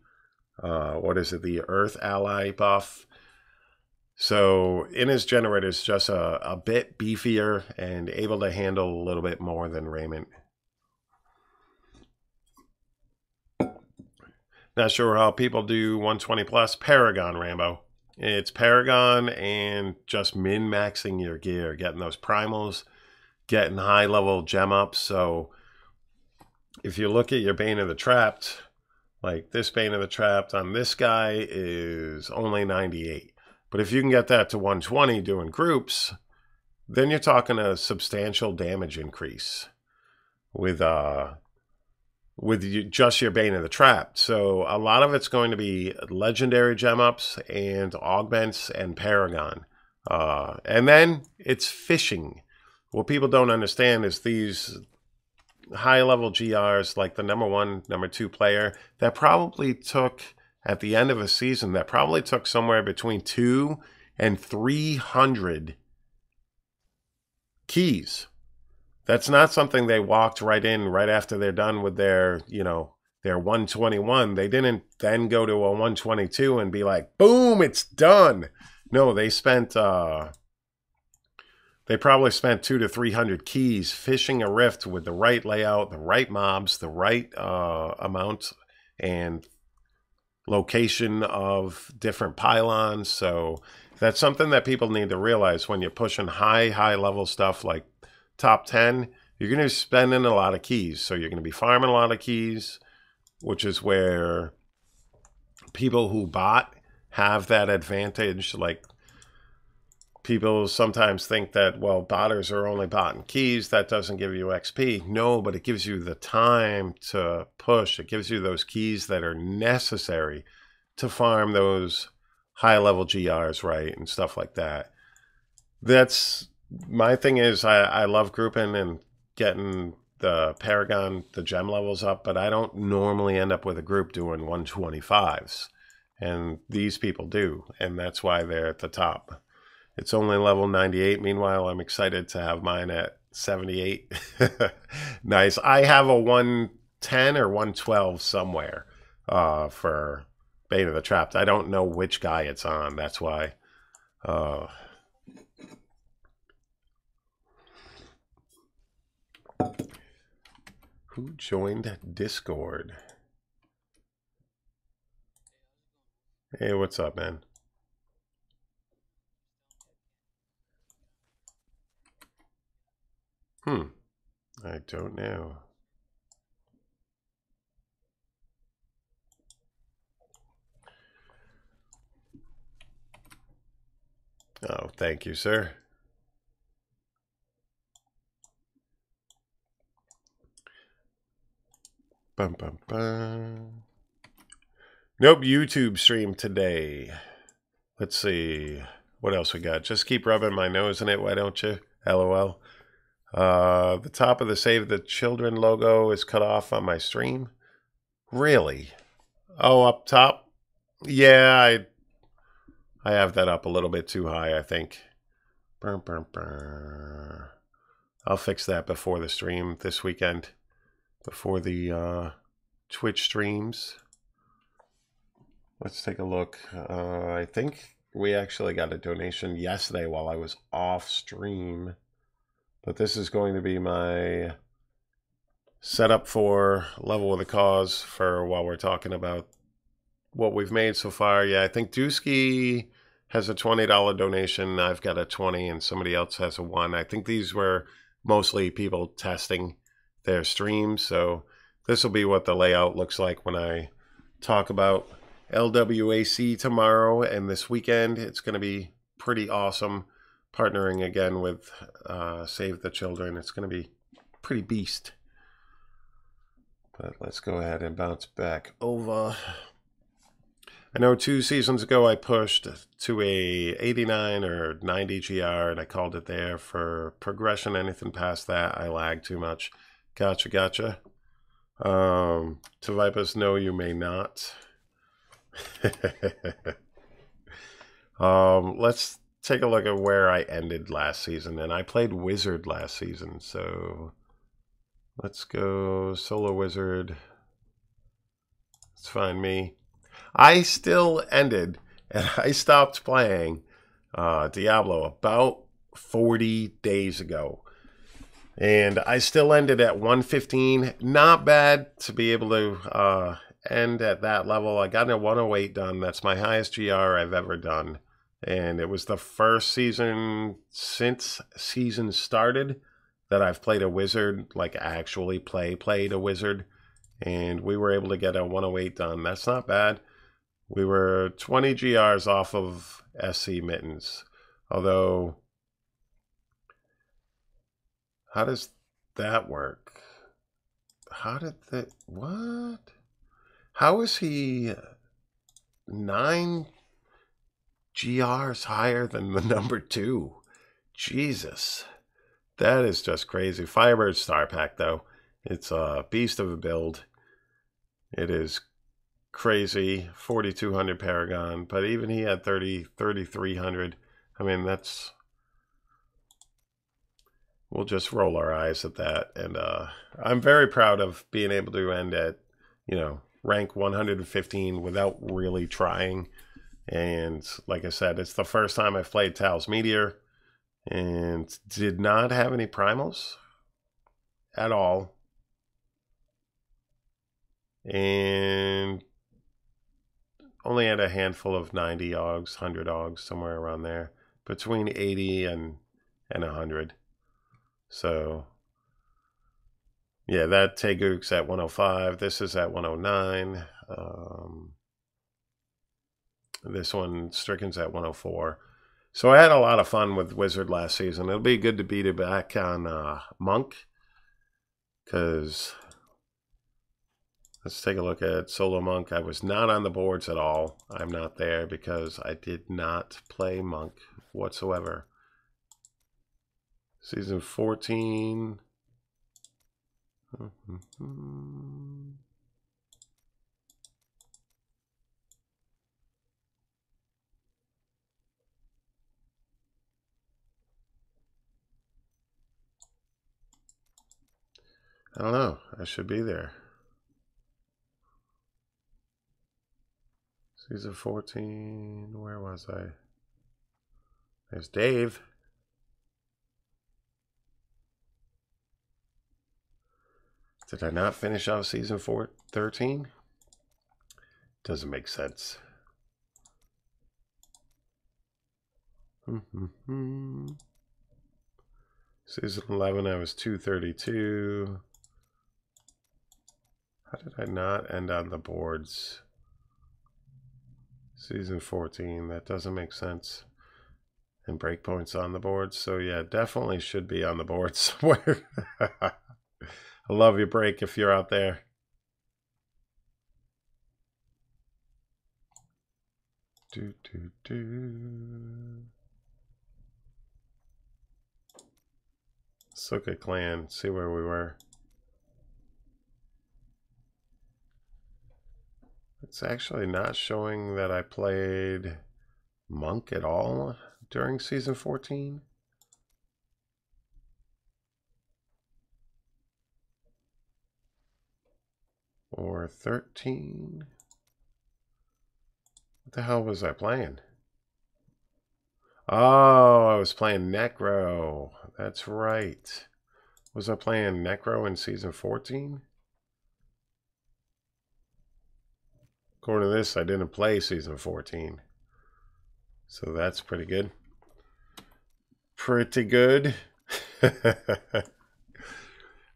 the Earth ally buff. So Inna's Generator is just a bit beefier and able to handle a little bit more than Raymond. Not sure how people do 120 plus. Paragon, Rambo. It's Paragon and just min-maxing your gear, getting those primals, getting high-level gem ups. So if you look at your Bane of the Trapped, like this Bane of the Trapped on this guy is only 98. But if you can get that to 120 doing groups, then you're talking a substantial damage increase with just your Bane of the Trapped. So a lot of it's going to be legendary gem ups and augments and Paragon. And then it's fishing. What people don't understand is these high-level GRs, like the #1, #2 player, that probably took, at the end of a season, that probably took somewhere between 200 and 300 keys. That's not something they walked right in right after they're done with their, their 121. They didn't then go to a 122 and be like, boom, it's done. No, they spent, they probably spent 200 to 300 keys fishing a rift with the right layout, the right mobs, the right amount, and location of different pylons. So that's something that people need to realize when you're pushing high level stuff like top 10, you're going to be spending a lot of keys. So you're going to be farming a lot of keys, which is where people who bot have that advantage. Like, people sometimes think that, well, botters are only botting keys. That doesn't give you XP. No, but it gives you the time to push. It gives you those keys that are necessary to farm those high-level GRs, right, and stuff like that. That's my thing is I love grouping and getting the Paragon, the gem levels up, but I don't normally end up with a group doing 125s. And these people do, and that's why they're at the top. It's only level 98. Meanwhile, I'm excited to have mine at 78. Nice. I have a 110 or 112 somewhere for Bane of the Trapped. I don't know which guy it's on. That's why. Who joined Discord? Hey, what's up, man? I don't know. Oh, thank you, sir. Bum, bum, bum. Nope, YouTube stream today. Let's see. What else we got? Just keep rubbing my nose in it, why don't you? LOL. The top of the Save the Children logo is cut off on my stream. Really? Oh, up top? Yeah, I have that up a little bit too high, I think. Burr, burr, burr. I'll fix that before the stream this weekend. Before the Twitch streams. Let's take a look. I think we actually got a donation yesterday while I was off stream. But this is going to be my setup for Level with a Cause for while we're talking about what we've made so far. Yeah, I think Dusky has a $20 donation. I've got a 20 and somebody else has a 1. I think these were mostly people testing their streams. So this will be what the layout looks like when I talk about LWAC tomorrow and this weekend. It's going to be pretty awesome. Partnering again with Save the Children. It's going to be pretty beast. But let's go ahead and bounce back over. I know 2 seasons ago I pushed to a 89 or 90 GR and I called it there for progression. Anything past that, I lag too much. Gotcha. To Vipers, no, you may not. Let's take a look at where I ended last season. And I played Wizard last season, so let's go Solo Wizard. Let's find me. I still ended, and I stopped playing Diablo about 40 days ago. And I still ended at 115. Not bad to be able to end at that level. I got a 108 done. That's my highest GR I've ever done. And it was the first season since season started that I've played a wizard, like actually played a wizard. And we were able to get a 108 done. That's not bad. We were 20 GRs off of SC Mittens. Although, how does that work? How did that, what? How is he 9 GRs higher than the number 2? Jesus. That is just crazy. Firebird Star Pack, though. It's a beast of a build. It is crazy. 4,200 Paragon. But even he had 3,300. I mean, that's... We'll just roll our eyes at that. And I'm very proud of being able to end at, rank 115 without really trying. And like I said, it's the first time I've played Tal's Meteor and did not have any primals at all. And only had a handful of 90 augs, 100 augs, somewhere around there. Between 80 and 100. So, yeah, that Taeguk's at 105. This is at 109. This one, Stricken's at 104. So I had a lot of fun with Wizard last season. It'll be good to beat it back on Monk. Because let's take a look at Solo Monk. I was not on the boards at all. I'm not there because I did not play Monk whatsoever. Season 14. I don't know. I should be there. Season 14. Where was I? There's Dave. Did I not finish off season 13? Doesn't make sense. Season 11, I was 232. How did I not end on the boards? Season 14, that doesn't make sense. And breakpoints on the boards. So yeah, definitely should be on the board somewhere. I love your break if you're out there. Let's look at clan, see where we were. It's actually not showing that I played Monk at all during season 14. Or 13. What the hell was I playing? Oh, I was playing Necro. That's right. Was I playing Necro in season 14? According to this, I didn't play season 14. So that's pretty good. Pretty good.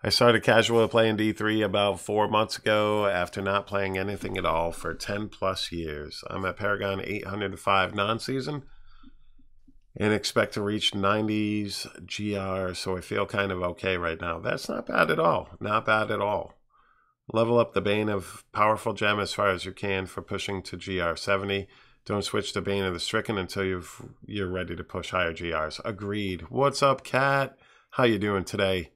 I started casually playing D3 about 4 months ago after not playing anything at all for 10 plus years. I'm at Paragon 805 non-season and expect to reach 90s GR, so I feel kind of okay right now. That's not bad at all. Not bad at all. Level up the Bane of Powerful Gem as far as you can for pushing to GR 70. Don't switch to Bane of the Stricken until you're ready to push higher GRs. Agreed. What's up, Kat? How you doing today?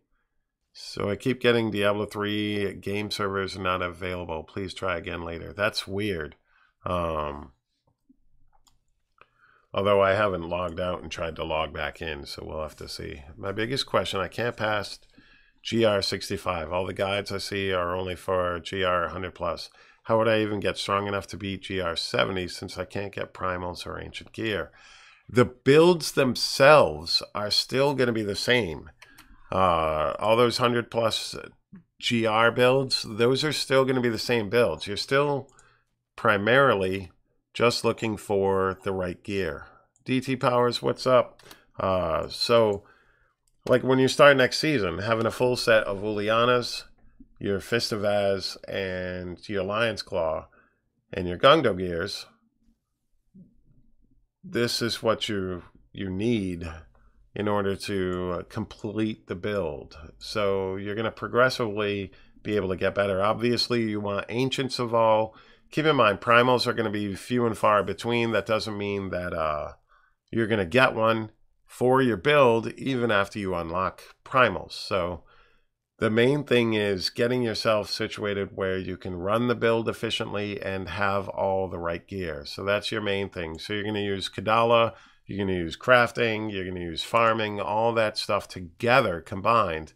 So I keep getting Diablo 3 game servers not available. Please try again later. That's weird. Although I haven't logged out and tried to log back in, so we'll have to see. My biggest question, I can't pass GR 65. All the guides I see are only for GR 100 plus. How would I even get strong enough to beat GR 70 since I can't get primals or ancient gear? The builds themselves are still going to be the same. All those 100 plus GR builds, those are still going to be the same builds. You're still primarily just looking for the right gear. DT Powers, what's up? So, like when you start next season, having a full set of Ulianas, your Fist of Az, and your Lion's Claw, and your Gungdo gears, this is what you need in order to complete the build. So you're going to progressively be able to get better. Obviously, you want Ancients of all. Keep in mind, primals are going to be few and far between. That doesn't mean that you're going to get one for your build even after you unlock primals. So the main thing is getting yourself situated where you can run the build efficiently and have all the right gear. So that's your main thing. So you're going to use Kadala, you're going to use crafting, you're going to use farming, all that stuff together combined.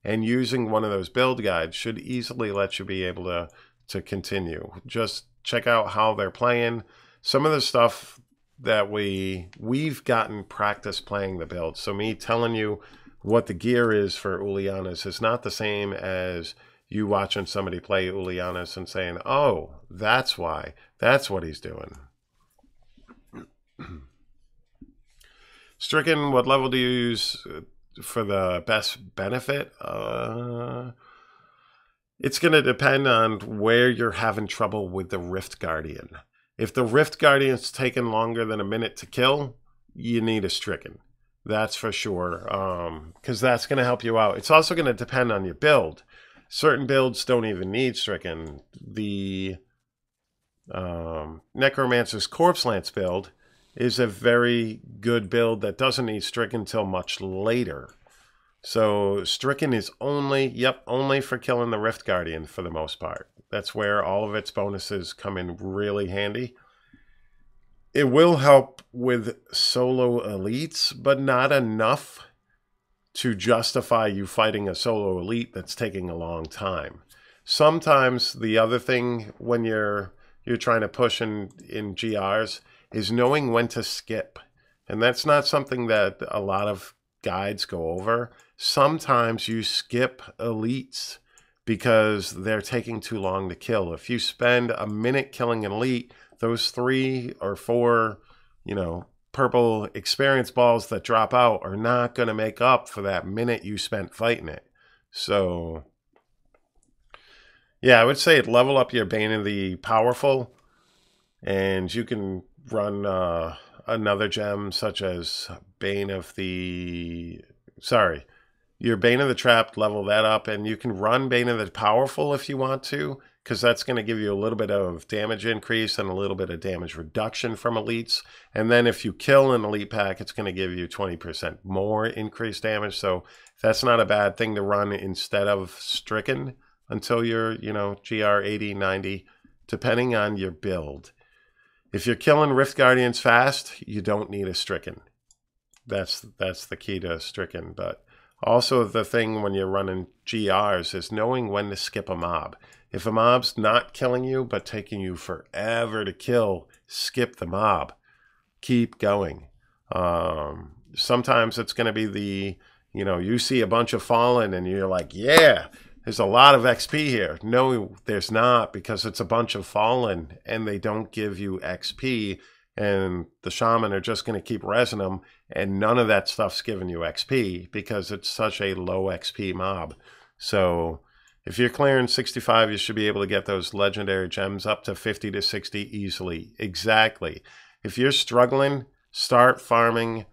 And using one of those build guides should easily let you be able to continue. Just check out how they're playing. Some of the stuff that we've gotten practice playing the build. So me telling you what the gear is for Ulianas is not the same as you watching somebody play Ulianas and saying, oh, that's why. That's what he's doing. Stricken, what level do you use for the best benefit? It's going to depend on where you're having trouble with the Rift Guardian. If the Rift Guardian's taking longer than a minute to kill, you need a Stricken. That's for sure, because that's going to help you out. It's also going to depend on your build. Certain builds don't even need Stricken. The Necromancer's Corpse Lance build is a very good build that doesn't need Stricken until much later. So Stricken is only for killing the Rift Guardian for the most part. That's where all of its bonuses come in really handy. It will help with solo elites, but not enough to justify you fighting a solo elite that's taking a long time. Sometimes the other thing when you're trying to push in GRs is knowing when to skip. And that's not something that a lot of guides go over. Sometimes you skip elites because they're taking too long to kill. If you spend a minute killing an elite, those 3 or 4, purple experience balls that drop out are not going to make up for that minute you spent fighting it. So, yeah, I would say level up your Bane of the Powerful, and you can run another gem such as your Bane of the Trapped, level that up, and you can run Bane of the Powerful if you want to, because that's going to give you a little bit of damage increase and a little bit of damage reduction from elites. And then if you kill an elite pack, it's going to give you 20% more increased damage. So that's not a bad thing to run instead of Stricken until you're, GR 80, 90, depending on your build. If you're killing Rift Guardians fast, you don't need a Stricken. That's the key to Stricken. But also the thing when you're running GRs is knowing when to skip a mob. If a mob's not killing you but taking you forever to kill, skip the mob. Keep going. Sometimes it's going to be you see a bunch of Fallen and you're like, yeah, there's a lot of XP here. No, there's not, because it's a bunch of Fallen and they don't give you XP, and the Shaman are just going to keep resin them, and none of that stuff's giving you XP because it's such a low XP mob. So if you're clearing 65, you should be able to get those legendary gems up to 50 to 60 easily. Exactly. If you're struggling, start farming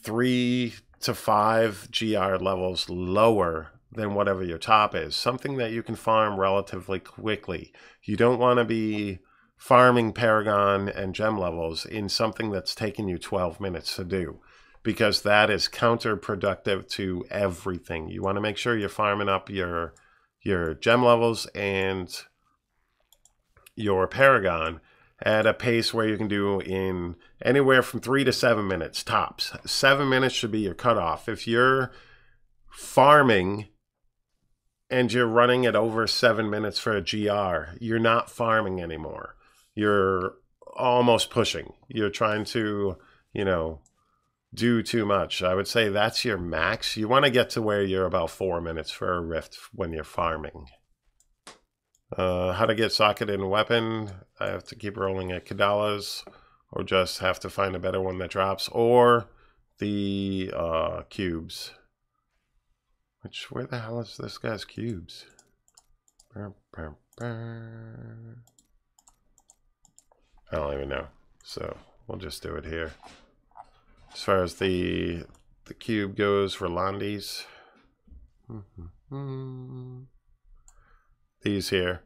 3 to 5 GR levels lower than whatever your top is. Something that you can farm relatively quickly. You don't want to be farming Paragon and gem levels in something that's taking you 12 minutes to do, because that is counterproductive to everything. You want to make sure you're farming up your gem levels and your Paragon at a pace where you can do in anywhere from 3 to 7 minutes tops. 7 minutes should be your cutoff. If you're farming and you're running at over 7 minutes for a GR, you're not farming anymore. You're almost pushing. You're trying to, do too much. I would say that's your max. You want to get to where you're about 4 minutes for a rift when you're farming. How to get socket in a weapon. I have to keep rolling at Kadala's, or just have to find a better one that drops, or the cubes. Where the hell is this guy's cubes? I don't even know. So we'll just do it here. As far as the cube goes, Rolandi's. These here.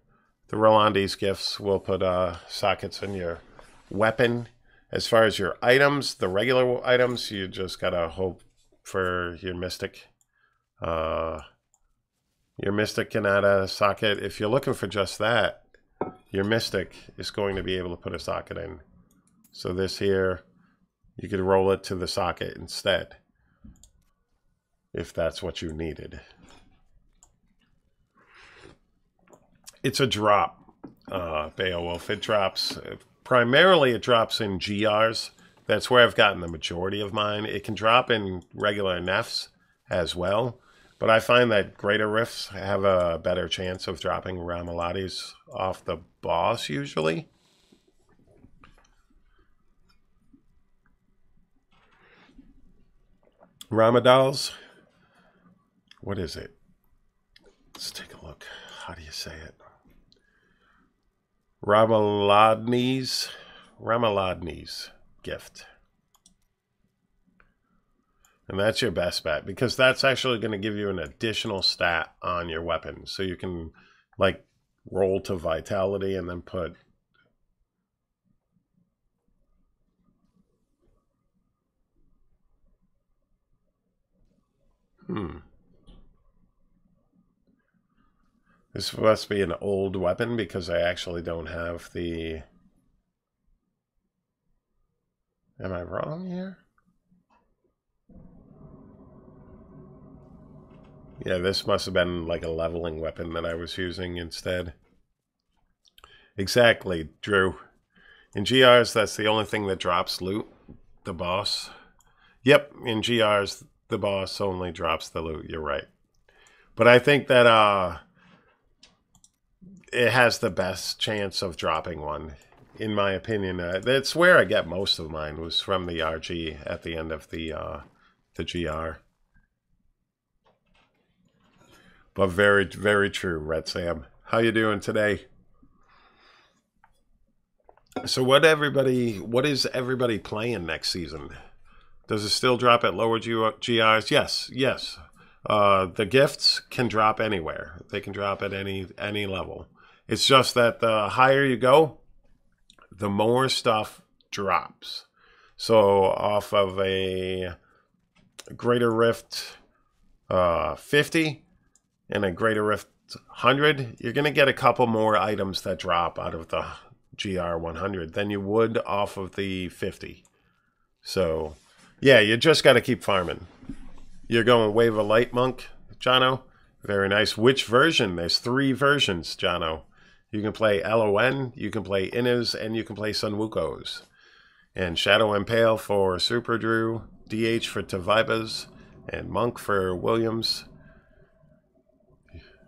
The Rolandi's gifts will put sockets in your weapon. As far as your items, the regular items, you just gotta hope for your Mystic. Your Mystic can add a socket. If you're looking for just that, your Mystic is going to be able to put a socket in. So this here, you could roll it to the socket instead, if that's what you needed. It's a drop, Beowulf. It drops, primarily it drops in GRs. That's where I've gotten the majority of mine. It can drop in regular NFs as well, But I find that greater rifts have a better chance of dropping Ramalades off the boss usually. Ramadals. What is it? Let's take a look. How do you say it? Ramaladni's gift. And that's your best bet, because that's actually going to give you an additional stat on your weapon. So you can, like, roll to vitality and then put... This must be an old weapon, because I actually don't have the... Am I wrong here? Yeah, this must have been like a leveling weapon that I was using instead. Exactly, Drew. In GRs, that's the only thing that drops loot, the boss. Yep, in GRs, the boss only drops the loot, you're right. But I think that it has the best chance of dropping one, in my opinion. That's where I get most of mine, was from the RG at the end of the GR. But very, very true, Red Sam. How you doing today? So what is everybody playing next season? Does it still drop at lower GRs? Yes, yes. The gifts can drop anywhere. They can drop at any level. It's just that the higher you go, the more stuff drops. So off of a Greater Rift 50 and a Greater Rift 100, you're going to get a couple more items that drop out of the GR 100 than you would off of the 50. So, yeah, you just got to keep farming. You're going Wave of Light, Monk, Jono? Very nice. Which version? There's 3 versions, Jono. You can play LON, you can play Innas, and you can play Sun Wukos. And Shadow Impale for Super Drew, DH for Tavibas, and Monk for Williams.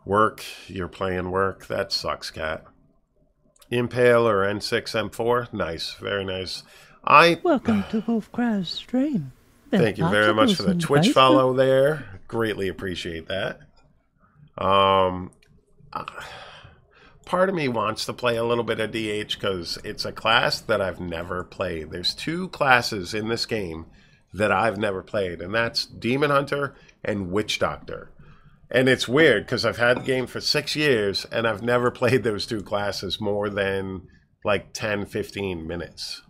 Work, you're playing work. That sucks, cat. Impale or N6 M4, nice, very nice. Welcome to WolfCryer's stream. Thank you very much for the Twitch follow there. Greatly appreciate that. Part of me wants to play a little bit of DH because it's a class that I've never played. There's 2 classes in this game that I've never played, and that's Demon Hunter and Witch Doctor. And it's weird because I've had the game for 6 years and I've never played those 2 classes more than like 10, 15 minutes.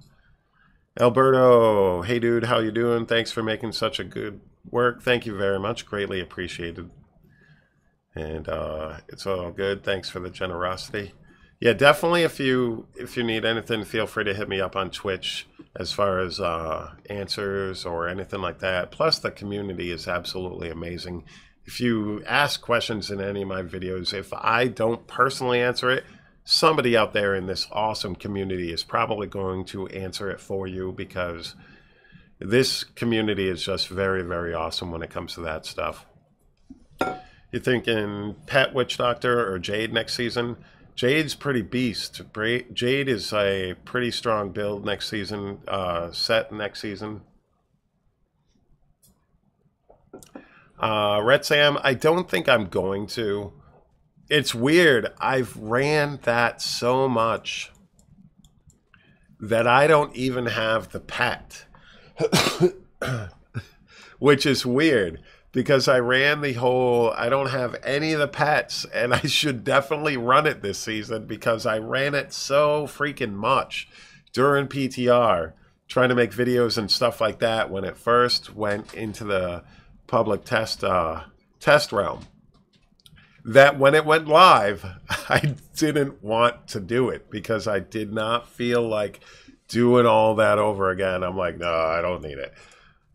Alberto, hey dude, how you doing? Thanks for making such a good work. Thank you very much. Greatly appreciated. And it's all good. Thanks for the generosity. Yeah, definitely if you need anything, feel free to hit me up on Twitch as far as answers or anything like that. Plus the community is absolutely amazing. If you ask questions in any of my videos, if I don't personally answer it, somebody out there in this awesome community is probably going to answer it for you, because this community is just very, very awesome when it comes to that stuff. You're thinking Pet Witch Doctor or Jade next season? Jade's pretty beast. Jade is a pretty strong build next season, set next season. Red Sam, I don't think I'm going to. It's weird. I've ran that so much that I don't even have the pet. Which is weird, because I ran the whole, I don't have any of the pets, and I should definitely run it this season because I ran it so freaking much during PTR, trying to make videos and stuff like that when it first went into the public test realm, that when it went live, I didn't want to do it because I did not feel like doing all that over again. I'm like, no, I don't need it.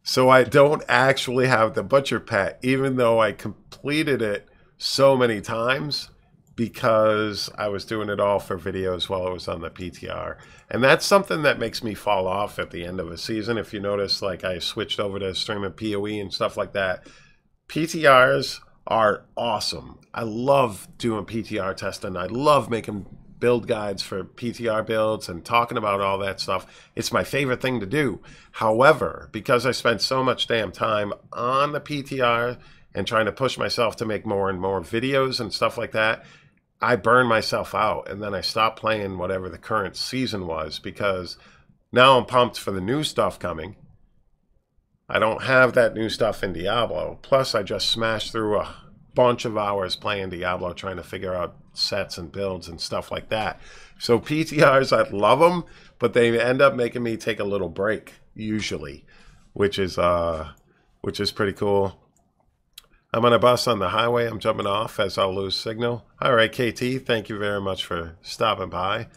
So I don't actually have the butcher pet, even though I completed it so many times, because I was doing it all for videos while it was on the PTR. And that's something that makes me fall off at the end of a season. If you notice, like, I switched over to streaming PoE and stuff like that. PTRs are awesome. I love doing PTR testing. I love making build guides for PTR builds and talking about all that stuff. It's my favorite thing to do. However, because I spent so much damn time on the PTR and trying to push myself to make more and more videos and stuff like that, I burned myself out, and then I stopped playing whatever the current season was, because now I'm pumped for the new stuff coming. I don't have that new stuff in Diablo. Plus, I just smashed through a bunch of hours playing Diablo, trying to figure out sets and builds and stuff like that. So PTRs, I love them, but they end up making me take a little break usually, which is pretty cool. I'm on a bus on the highway. I'm jumping off as I'll lose signal. All right, KT, thank you very much for stopping by.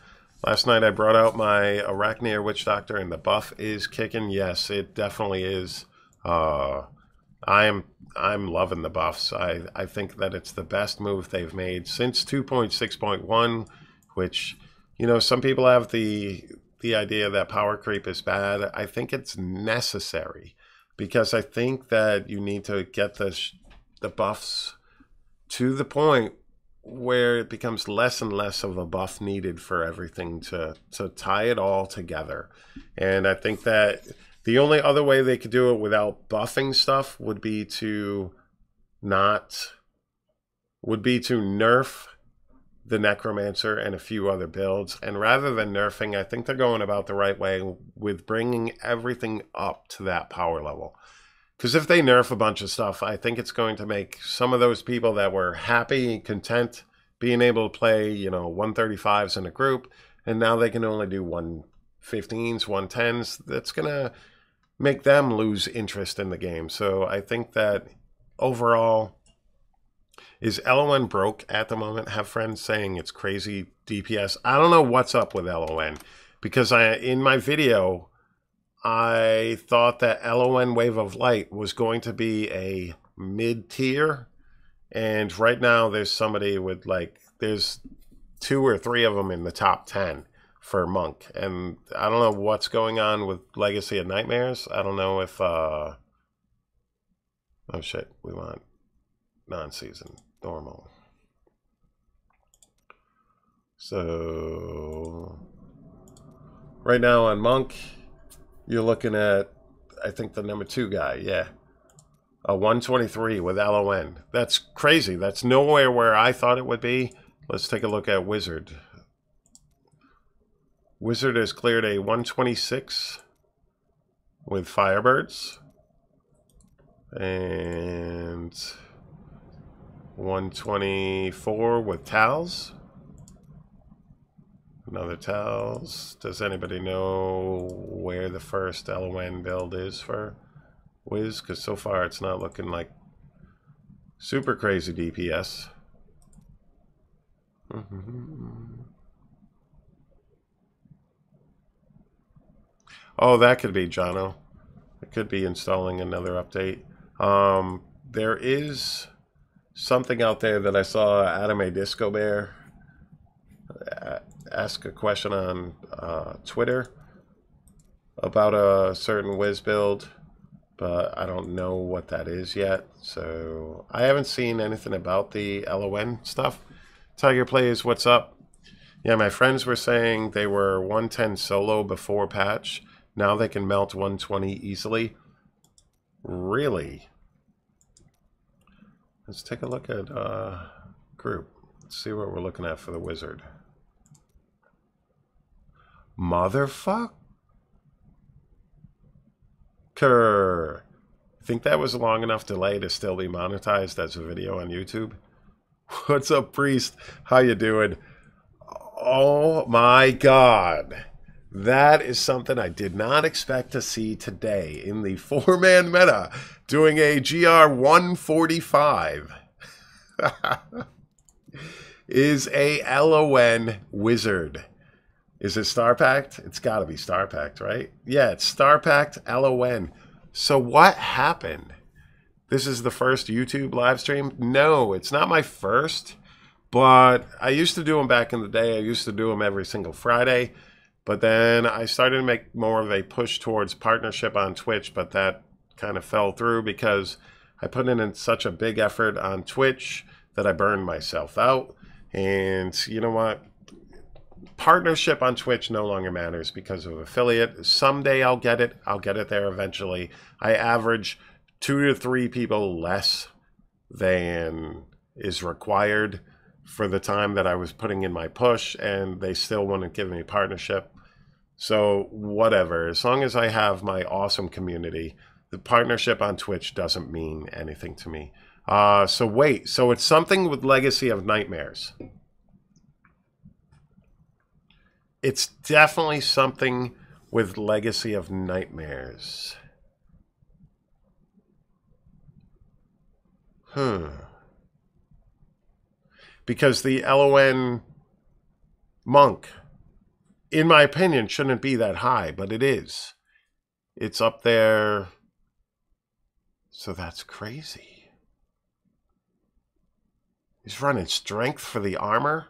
Last night I brought out my Arachneer Witch Doctor, and the buff is kicking. Yes, it definitely is. I'm loving the buffs. I think that it's the best move they've made since 2.6.1, which, you know, some people have the idea that power creep is bad. I think it's necessary, because I think that you need to get the buffs to the point where it becomes less and less of a buff needed for everything to tie it all together. And I think that the only other way they could do it without buffing stuff would be to nerf the Necromancer and a few other builds. And rather than nerfing, I think they're going about the right way with bringing everything up to that power level. Because if they nerf a bunch of stuff, I think it's going to make some of those people that were happy, content, being able to play, you know, 135s in a group, and now they can only do 115s, 110s. That's going to make them lose interest in the game. So I think that overall, is LON broke at the moment? Have friends saying it's crazy DPS. I don't know what's up with LON, because in my video, I thought that LON Wave of Light was going to be a mid-tier, and right now there's somebody with, like, there's 2 or 3 of them in the top 10 for Monk, and I don't know what's going on with Legacy of Nightmares. I don't know if oh shit, we want non-season normal. So right now on Monk, you're looking at, I think, the number 2 guy, yeah. A 123 with LON. That's crazy. That's nowhere where I thought it would be. Let's take a look at Wizard. Wizard has cleared a 126 with Firebirds. And 124 with Tals. Another Tals. Does anybody know where the first LON build is for Wiz? Because so far it's not looking like super crazy DPS. Oh, that could be Jono. It could be installing another update. There is something out there that I saw Anime Disco Bear ask a question on Twitter about a certain Wiz build, but I don't know what that is yet. So I haven't seen anything about the LON stuff. Tiger Plays, what's up? Yeah, my friends were saying they were 110 solo before patch. Now they can melt 120 easily. Really? Let's take a look at group. Let's see what we're looking at for the Wizard. Motherfucker. Think that was a long enough delay to still be monetized as a video on YouTube? What's up, Priest? How you doing? Oh my God. That is something I did not expect to see today in the 4-man meta, doing a GR 145. Is a LON Wizard. Is it Star Packed? It's got to be Star Packed, right? Yeah, it's Star Packed LON. So what happened? This is the first YouTube live stream? No, it's not my first, but I used to do them back in the day. I used to do them every single Friday, but then I started to make more of a push towards partnership on Twitch, but that kind of fell through because I put in such a big effort on Twitch that I burned myself out. And you know what? Partnership on Twitch no longer matters because of affiliate. Someday I'll get it. I'll get it there eventually. I average 2 to 3 people less than is required for the time that I was putting in my push, and they still want to give me partnership. So whatever, as long as I have my awesome community, the partnership on Twitch doesn't mean anything to me. So wait, so it's something with Legacy of Nightmares. It's definitely something with Legacy of Nightmares. Because the LON monk, in my opinion, shouldn't be that high, but it is. It's up there. So that's crazy. He's running strength for the armor.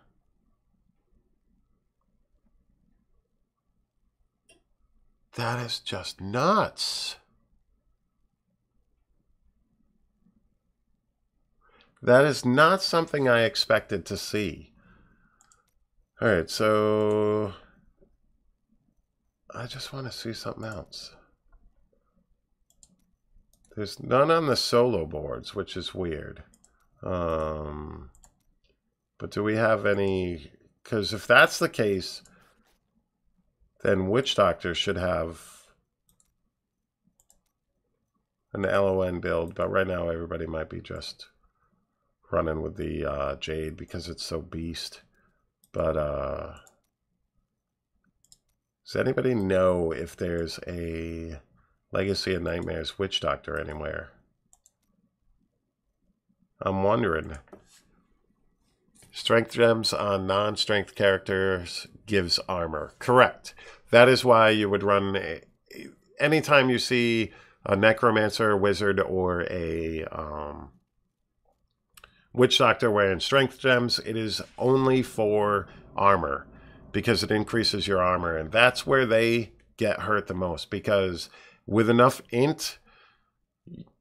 That is just nuts. That is not something I expected to see. All right, so I just want to see something else. There's none on the solo boards, which is weird. But do we have any? Because if that's the case, then Witch Doctor should have an LON build. But right now, everybody might be just running with the Jade because it's so beast. But does anybody know if there's a Legacy of Nightmares Witch Doctor anywhere? I'm wondering. Strength gems on non-strength characters gives armor. Correct. That is why you would run anytime you see a necromancer, wizard, or a Witch Doctor wearing strength gems, it is only for armor because it increases your armor. And that's where they get hurt the most, because with enough int,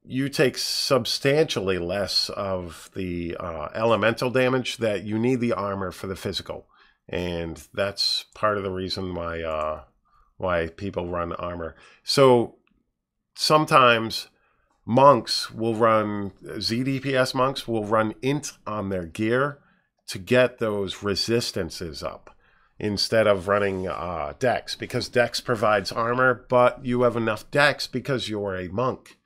you take substantially less of the elemental damage that you need the armor for the physical. And that's part of the reason why people run armor. So sometimes monks will run, ZDPS monks will run int on their gear to get those resistances up instead of running dex, because dex provides armor, but you have enough dex because you're a monk.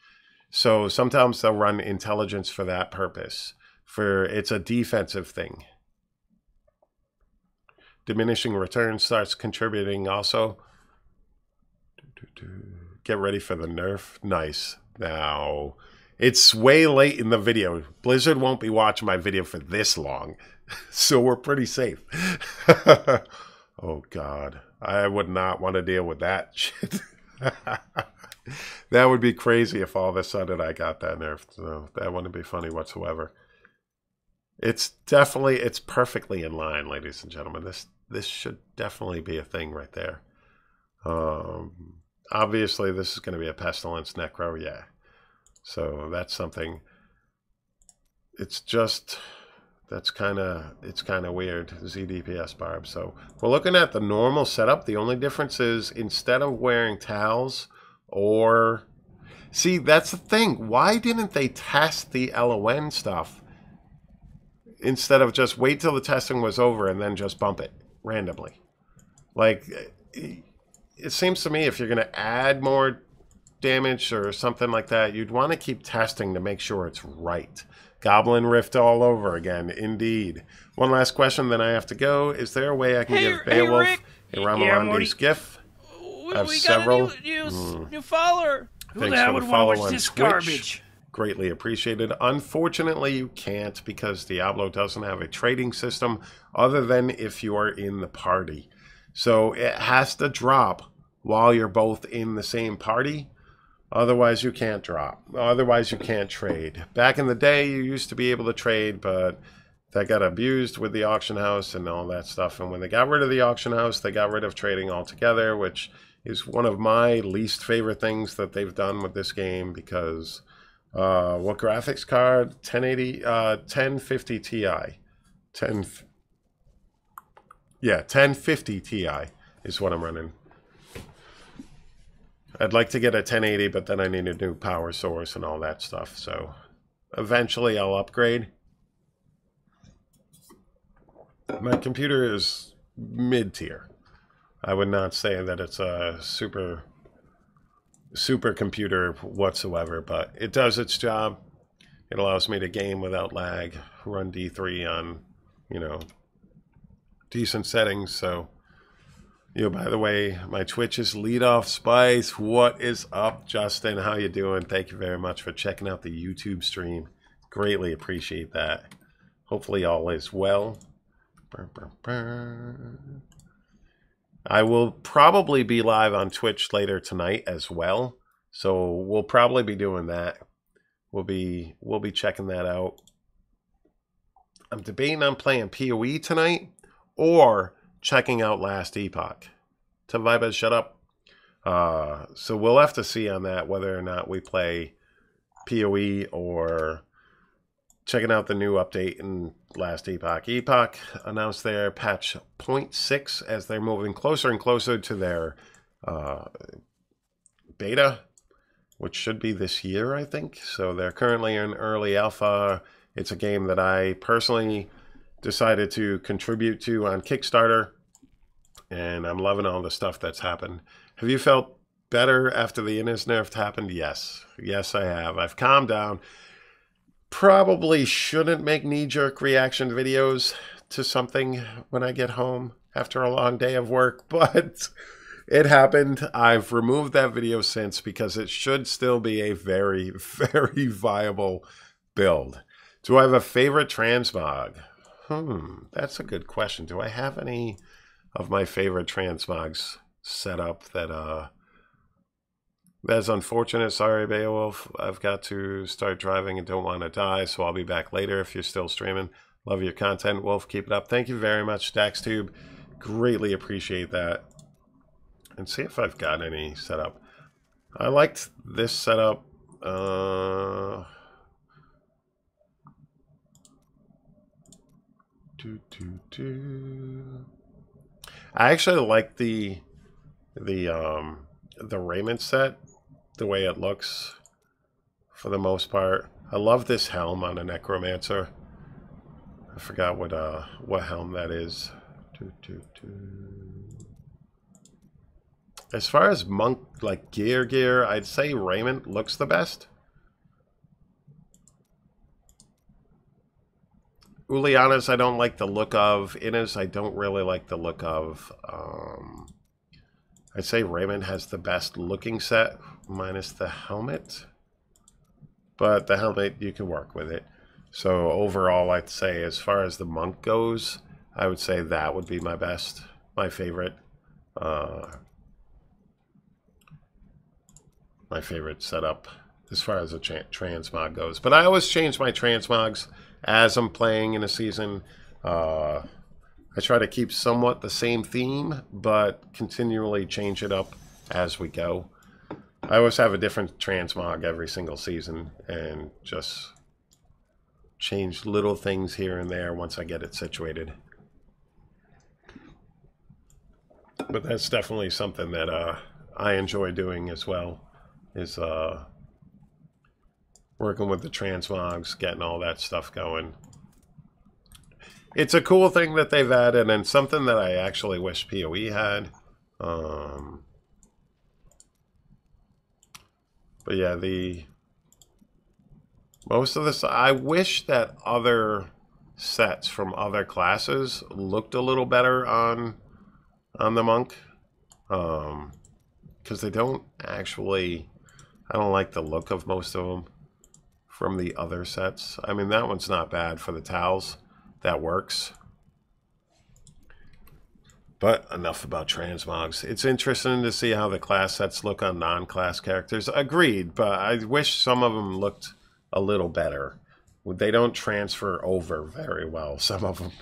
So sometimes they'll run intelligence for that purpose. It's a defensive thing. Diminishing return starts contributing also. Get ready for the nerf. Nice. Now, it's way late in the video. Blizzard won't be watching my video for this long. So we're pretty safe. Oh, God. I would not want to deal with that shit. That would be crazy if all of a sudden I got that nerfed. So that wouldn't be funny whatsoever. It's perfectly in line, ladies and gentlemen. This should definitely be a thing right there. Obviously, this is going to be a pestilence necro, yeah. So that's something. It's just it's kind of weird. ZDPS barb. So we're looking at the normal setup. The only difference is instead of wearing towels. Or, see, that's the thing. Why didn't they test the LON stuff instead of just wait till the testing was over and then just bump it randomly? Like, it seems to me if you're going to add more damage or something like that, you'd want to keep testing to make sure it's right. Goblin Rift all over again, indeed. One last question, then I have to go. Is there a way I can give Beowulf a Ramalandi's GIF? I have several. Got a new follower. Who the hell would want to watch this garbage? Greatly appreciated. Unfortunately, you can't because Diablo doesn't have a trading system other than if you are in the party. So it has to drop while you're both in the same party. Otherwise, you can't drop. Otherwise, you can't trade. Back in the day, you used to be able to trade, but that got abused with the auction house and all that stuff. And when they got rid of the auction house, they got rid of trading altogether, which is one of my least favorite things that they've done with this game, because What graphics card? 1080, 1050 Ti. 1050 Ti is what I'm running. I'd like to get a 1080, but then I need a new power source and all that stuff. So eventually I'll upgrade. My computer is mid-tier. I would not say that it's a super computer whatsoever, but it does its job. It allows me to game without lag, run D3 on, you know, decent settings. So, you know, by the way, my Twitch is Leadoff Spice. What is up, Justin? How you doing? Thank you very much for checking out the YouTube stream. Greatly appreciate that. Hopefully all is well. I will probably be live on Twitch later tonight as well. So we'll probably be doing that. We'll be checking that out. I'm debating on playing PoE tonight or checking out Last Epoch. Vibes, shut up. So we'll have to see on that whether or not we play PoE or checking out the new update in Last Epoch. Epoch announced their patch 0.6 as they're moving closer and closer to their beta, which should be this year, I think. So they're currently in early alpha. It's a game that I personally decided to contribute to on Kickstarter, and I'm loving all the stuff that's happened. Have you felt better after the Innis nerf happened? Yes. Yes, I have. I've calmed down. Probably shouldn't make knee-jerk reaction videos to something when I get home after a long day of work, but it happened. I've removed that video since because it should still be a very, very viable build. Do I have a favorite transmog? That's a good question. Do I have any of my favorite transmogs set up that that's unfortunate. Sorry, Beowulf. I've got to start driving and don't want to die, so I'll be back later if you're still streaming. Love your content, Wolf. Keep it up. Thank you very much, DaxTube. Greatly appreciate that. And see if I've got any set up. I liked this setup. I actually like the raiment set, the way it looks for the most part. I love this helm on a necromancer. I forgot what helm that is. As far as monk like gear, I'd say raiment looks the best. Uliana's I don't like the look of. Innis I don't really like the look of. I'd say Raymond has the best looking set, minus the helmet. But the helmet, you can work with it. So overall, I'd say as far as the monk goes, I would say that would be my best, my favorite. My favorite setup as far as a transmog goes. But I always change my transmogs as I'm playing in a season. I try to keep somewhat the same theme, but continually change it up as we go. I always have a different transmog every single season and just change little things here and there once I get it situated. But that's definitely something that I enjoy doing as well, is working with the transmogs, getting all that stuff going. It's a cool thing that they've added, and something that I actually wish PoE had. But yeah, most of this, I wish that other sets from other classes looked a little better on the monk. Because they don't actually, I don't like the look of most of them from the other sets. I mean, that one's not bad for the towels. That works. But enough about transmogs. It's interesting to see how the class sets look on non-class characters. Agreed, but I wish some of them looked a little better. They don't transfer over very well, some of them.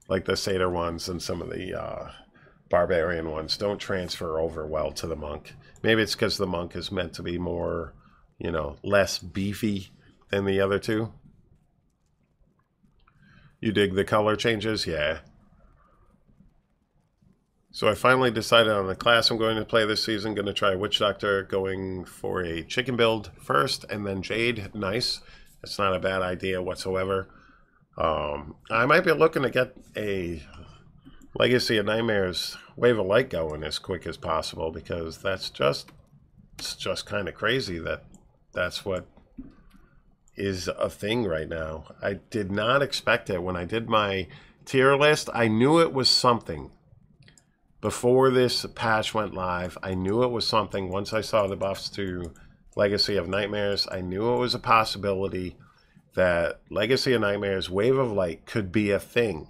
Like the Satyr ones and some of the Barbarian ones don't transfer over well to the monk. Maybe it's because the monk is meant to be more, you know, less beefy than the other two. You dig the color changes? Yeah. So I finally decided on the class I'm going to play this season. Going to try Witch Doctor, going for a chicken build first, and then Jade. Nice. It's not a bad idea whatsoever. I might be looking to get a Legacy of Nightmares Wave of Light going as quick as possible, because it's just kind of crazy that that's what is a thing right now. I did not expect it. When I did my tier list, I knew it was something. Before this patch went live, I knew it was something. Once I saw the buffs to Legacy of Nightmares, I knew it was a possibility that Legacy of Nightmares Wave of Light could be a thing,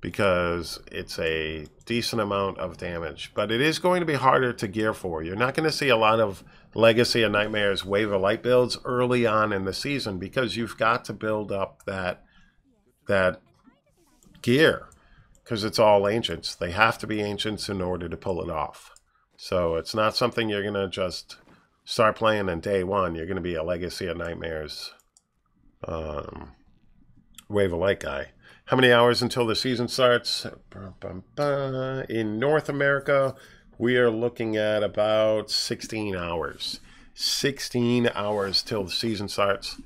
because it's a decent amount of damage. But it is going to be harder to gear for. You're not going to see a lot of Legacy of Nightmares Wave of Light builds early on in the season, because you've got to build up that gear. Because it's all ancients. They have to be ancients in order to pull it off. So it's not something you're going to just start playing on day one. You're going to be a Legacy of Nightmares Wave of Light guy. How many hours until the season starts? In North America, we are looking at about 16 hours. 16 hours till the season starts.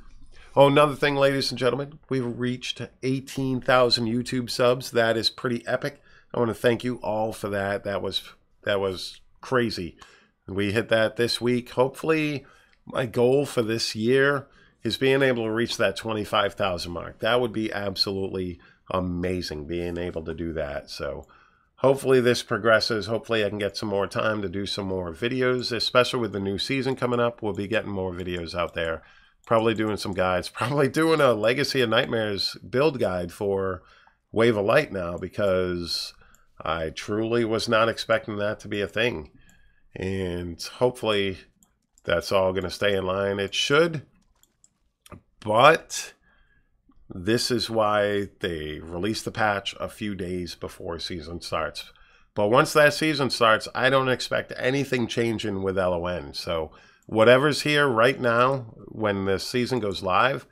Oh, another thing, ladies and gentlemen, we've reached 18,000 YouTube subs. That is pretty epic. I want to thank you all for that. That was crazy. We hit that this week. Hopefully, my goal for this year is being able to reach that 25,000 mark. That would be absolutely amazing, being able to do that. So hopefully this progresses. Hopefully I can get some more time to do some more videos, especially with the new season coming up. We'll be getting more videos out there. Probably doing some guides. Probably doing a Legacy of Nightmares build guide for Wave of Light now, because I truly was not expecting that to be a thing. And hopefully that's all going to stay in line. It should. But this is why they released the patch a few days before season starts. But once that season starts, I don't expect anything changing with LON. So whatever's here right now, when the season goes live,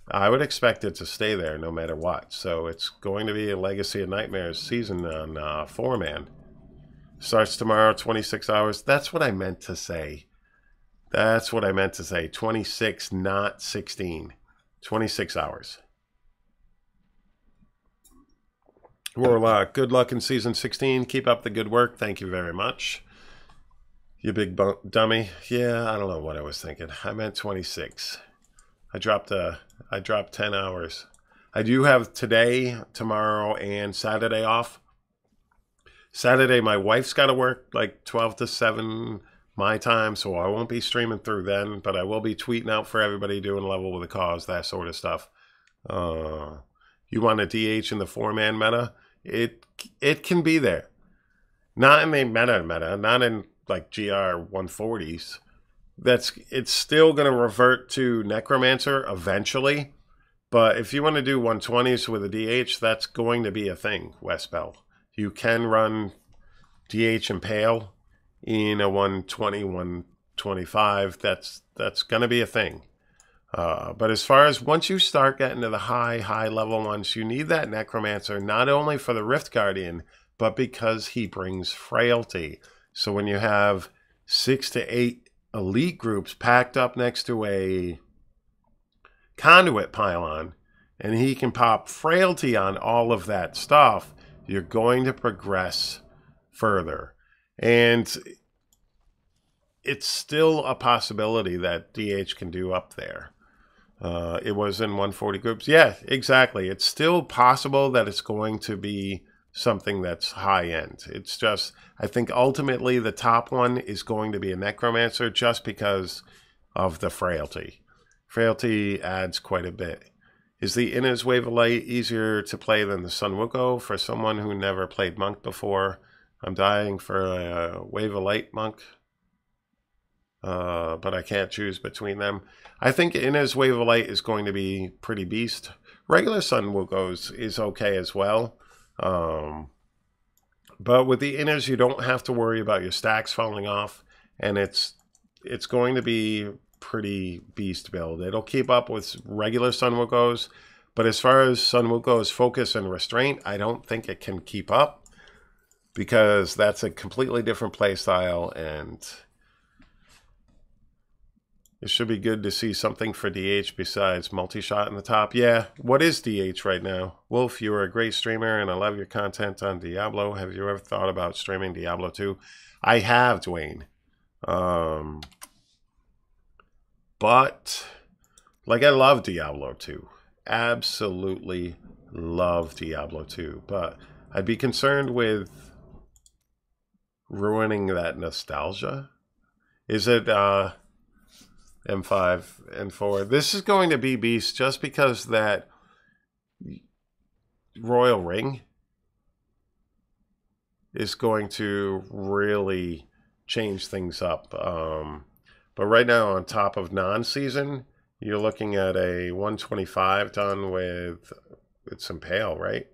I would expect it to stay there no matter what. So it's going to be a Legacy of Nightmares season on 4-man. Starts tomorrow, 26 hours. That's what I meant to say. That's what I meant to say. 26, not 16. 26 hours. Warlock, good luck in Season 16. Keep up the good work. Thank you very much. You big dummy. Yeah, I don't know what I was thinking. I meant 26. I dropped 10 hours. I do have today, tomorrow, and Saturday off. Saturday, my wife's got to work like 12 to 7 my time, so I won't be streaming through then, but I will be tweeting out for everybody, doing level with a cause, that sort of stuff. You want a DH in the 4-man meta? It can be there. Not in the meta, not in like GR 140s. It's still going to revert to Necromancer eventually, but if you want to do 120s with a DH, that's going to be a thing, Westbell. You can run DH Impale in a 120, 125. That's going to be a thing. But as far as once you start getting to the high level ones, you need that Necromancer, not only for the Rift Guardian, but because he brings frailty. So when you have 6 to 8 elite groups packed up next to a conduit pylon, and he can pop frailty on all of that stuff, you're going to progress further. And it's still a possibility that DH can do up there. It was in 140 groups. Yeah, exactly. It's still possible that it's going to be something that's high end. It's just, I think ultimately the top one is going to be a Necromancer, just because of the frailty. Frailty adds quite a bit. Is the Inna's Wave of Light easier to play than the Sun Wukong? For someone who never played Monk before, I'm dying for a Wave of Light Monk. But I can't choose between them. I think Inna's Wave of Light is going to be pretty beast. Regular Sun Wukong's is okay as well. But with the Innas, you don't have to worry about your stacks falling off. And it's going to be pretty beast build. It'll keep up with regular Sun Wuko's, but as far as Sun Wuko's focus and restraint, I don't think it can keep up because that's a completely different play style, and it should be good to see something for DH besides multi-shot in the top. Yeah, what is DH right now? Wolf, you are a great streamer, and I love your content on Diablo. Have you ever thought about streaming Diablo 2? I have, Dwayne. But, like, I love Diablo 2. Absolutely love Diablo 2. But I'd be concerned with ruining that nostalgia. Is it M5 and 4? This is going to be beast just because that Royal Ring is going to really change things up. But right now, on top of non-season, you're looking at a 125 done with some Impale, right?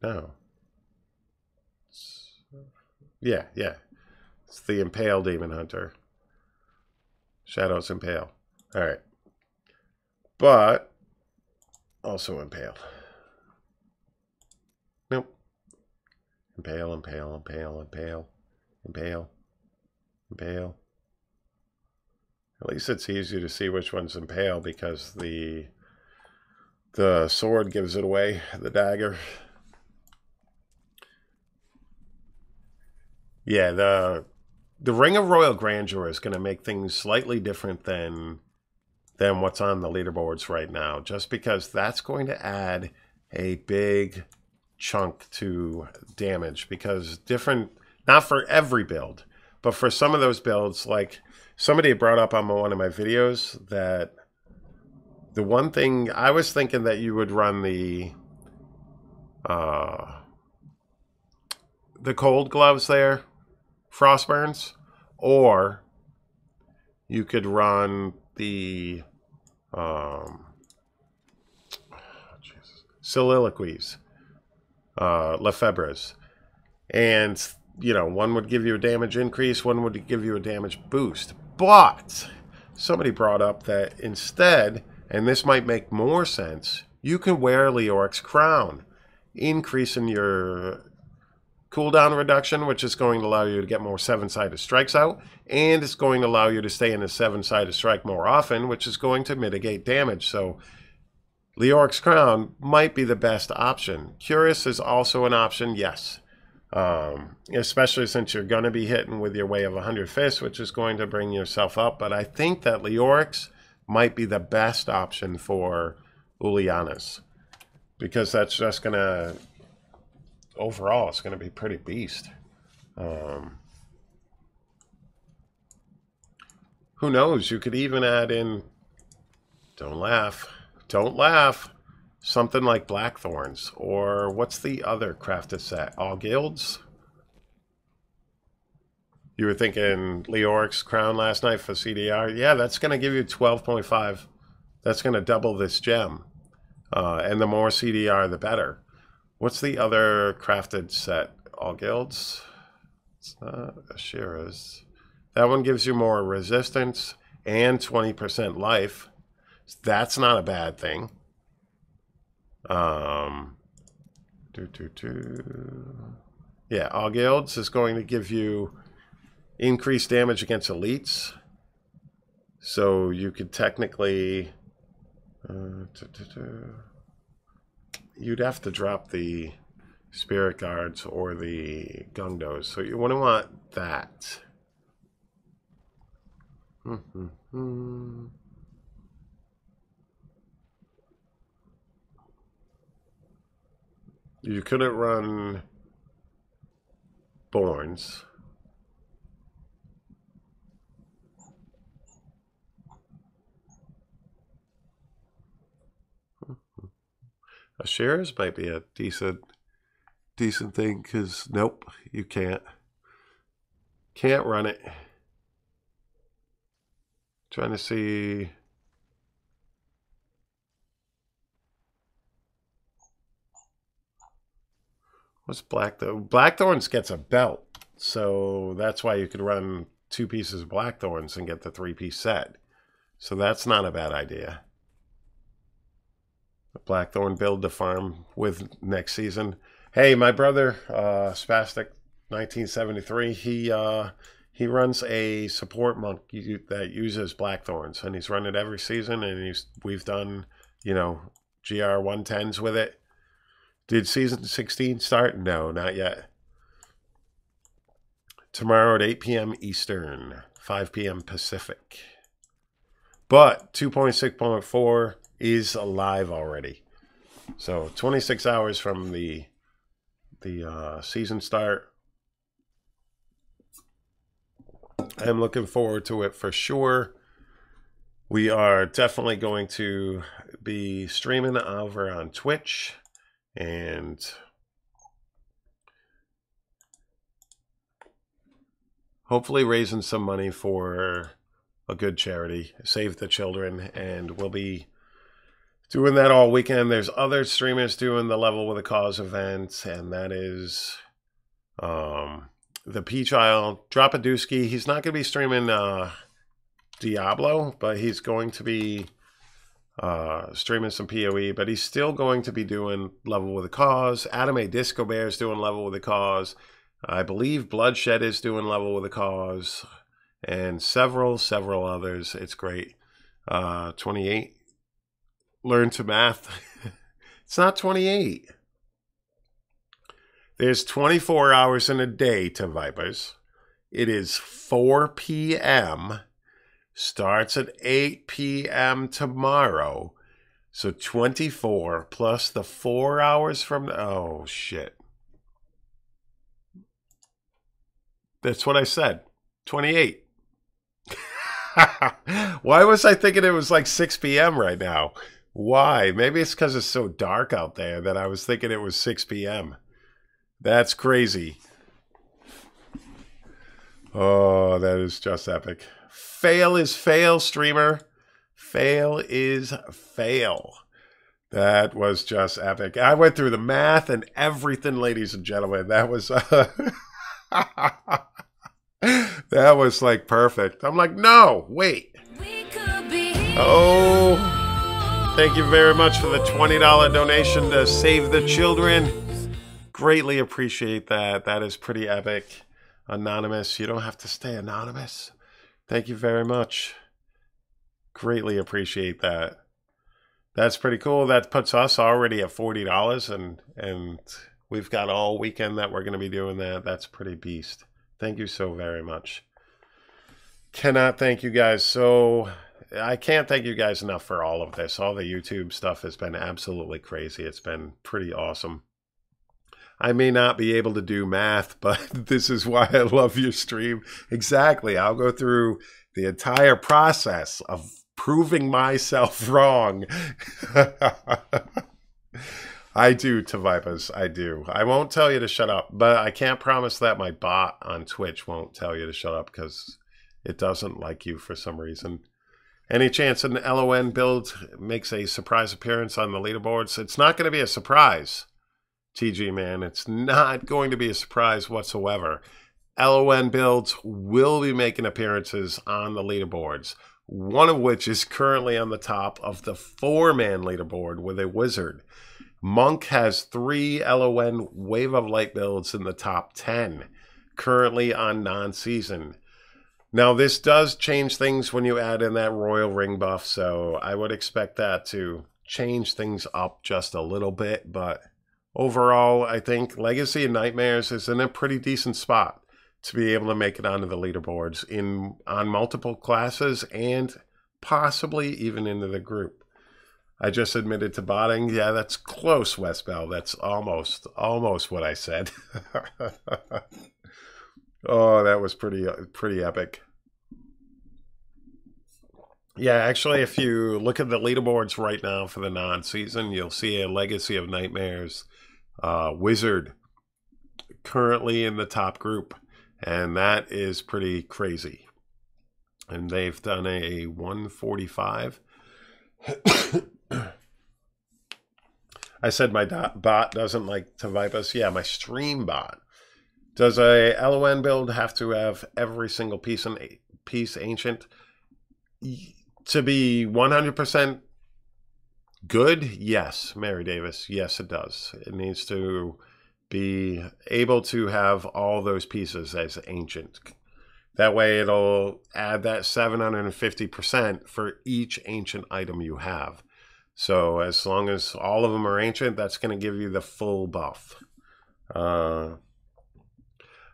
No. Yeah. It's the Impale Demon Hunter. Shadows Impale. All right. But also Impale. Nope. Impale. At least it's easy to see which one's Impale because the sword gives it away, the dagger. Yeah, the Ring of Royal Grandeur is going to make things slightly different than what's on the leaderboards right now, just because that's going to add a big chunk to damage, because different, not for every build, but for some of those builds, like somebody brought up on one of my videos that the one thing I was thinking that you would run the cold gloves there, Frostburns, or you could run the Soliloquies, Lefebvre's, and you know, one would give you a damage increase, one would give you a damage boost. But somebody brought up that instead, and this might make more sense, you can wear Leoric's Crown, increasing your cooldown reduction, which is going to allow you to get more 7-sided strikes out, and it's going to allow you to stay in a 7-sided strike more often, which is going to mitigate damage. So Leoric's Crown might be the best option. Curious is also an option, yes. Especially since you're going to be hitting with your Way of 100 Fists, which is going to bring yourself up. But I think that Leoric's might be the best option for Ulianas, because that's just going to, overall, it's going to be pretty beast. Who knows? You could even add in, don't laugh, something like Blackthorns, or what's the other crafted set? All Guilds? You were thinking Leoric's Crown last night for CDR? Yeah, that's going to give you 12.5. That's going to double this gem. And the more CDR, the better. What's the other crafted set? All Guilds? It's not Ashira's. That one gives you more resistance and 20% life. That's not a bad thing. Yeah, All Guilds is going to give you increased damage against elites. So you could technically... you'd have to drop the Spirit Guards or the Gungdos. So you wouldn't want that. You couldn't run Borns. Ashira's might be a decent thing, because nope, you can't run it. Trying to see. What's Blackthorns? Blackthorns gets a belt. So that's why you could run 2 pieces of Blackthorns and get the 3-piece set. So that's not a bad idea. A Blackthorn build to farm with next season. Hey, my brother, Spastic 1973, he runs a support monk that uses Blackthorns, and he's run it every season, and we've done, you know, GR 110s with it. Did season 16 start? No, not yet. Tomorrow at 8 p.m. Eastern, 5 p.m. Pacific. But 2.6.4 is live already. So 26 hours from the season start. I'm looking forward to it for sure. We are definitely going to be streaming over on Twitch and hopefully raising some money for a good charity, Save the Children, and we'll be doing that all weekend. There's other streamers doing the Level with a Cause event, and that is the Peach Isle, Dropadooski. He's not going to be streaming Diablo, but he's going to be streaming some PoE, but he's still going to be doing Level with a Cause. Adam A. Disco Bear is doing Level with a Cause. I believe Bloodshed is doing Level with a Cause, and several others. It's great. 28. Learn to math. It's not 28. There's 24 hours in a day to Vipers. It is 4 p.m. Starts at 8 p.m. tomorrow. So 24 plus the 4 hours from... Oh, shit. That's what I said. 28. Why was I thinking it was like 6 p.m. right now? Why? Maybe it's because it's so dark out there that I was thinking it was 6 p.m. That's crazy. Oh, that is just epic. Fail is fail, streamer. Fail is fail. That was just epic. I went through the math and everything, ladies and gentlemen. That was... that was like perfect. I'm like, no, wait. Oh, thank you very much for the $20 donation to Save the Children. Greatly appreciate that. That is pretty epic. Anonymous, you don't have to stay anonymous. Thank you very much. Greatly appreciate that. That's pretty cool. That puts us already at $40, and we've got all weekend that we're going to be doing that. That's pretty beast. Thank you so very much. Cannot thank you guys so... I can't thank you guys enough for all of this. All the YouTube stuff has been absolutely crazy. It's been pretty awesome. I may not be able to do math, but this is why I love your stream. Exactly. I'll go through the entire process of proving myself wrong. I do, Tavipers. I do. I won't tell you to shut up, but I can't promise that my bot on Twitch won't tell you to shut up because it doesn't like you for some reason. Any chance an LON build makes a surprise appearance on the leaderboards? It's not going to be a surprise, TG man. It's not going to be a surprise whatsoever. LON builds will be making appearances on the leaderboards, one of which is currently on the top of the 4-man leaderboard with a wizard. Monk has 3 LON Wave of Light builds in the top 10, currently on non-season. Now, this does change things when you add in that Royal Ring buff, so I would expect that to change things up just a little bit, but overall, I think Legacy and Nightmares is in a pretty decent spot to be able to make it onto the leaderboards on multiple classes and possibly even into the group. I just admitted to botting. Yeah, that's close, Westbell. That's almost what I said. Oh, that was pretty epic. Yeah, actually, if you look at the leaderboards right now for the non-season, you'll see a Legacy of Nightmares wizard currently in the top group, and that is pretty crazy. And they've done a 145. I said my bot doesn't like to vibe us. Yeah, my stream bot Does a LON build have to have every single piece ancient? To be 100% good? Yes, Mary Davis. Yes, it does. It needs to be able to have all those pieces as ancient. That way it'll add that 750% for each ancient item you have. So as long as all of them are ancient, that's going to give you the full buff.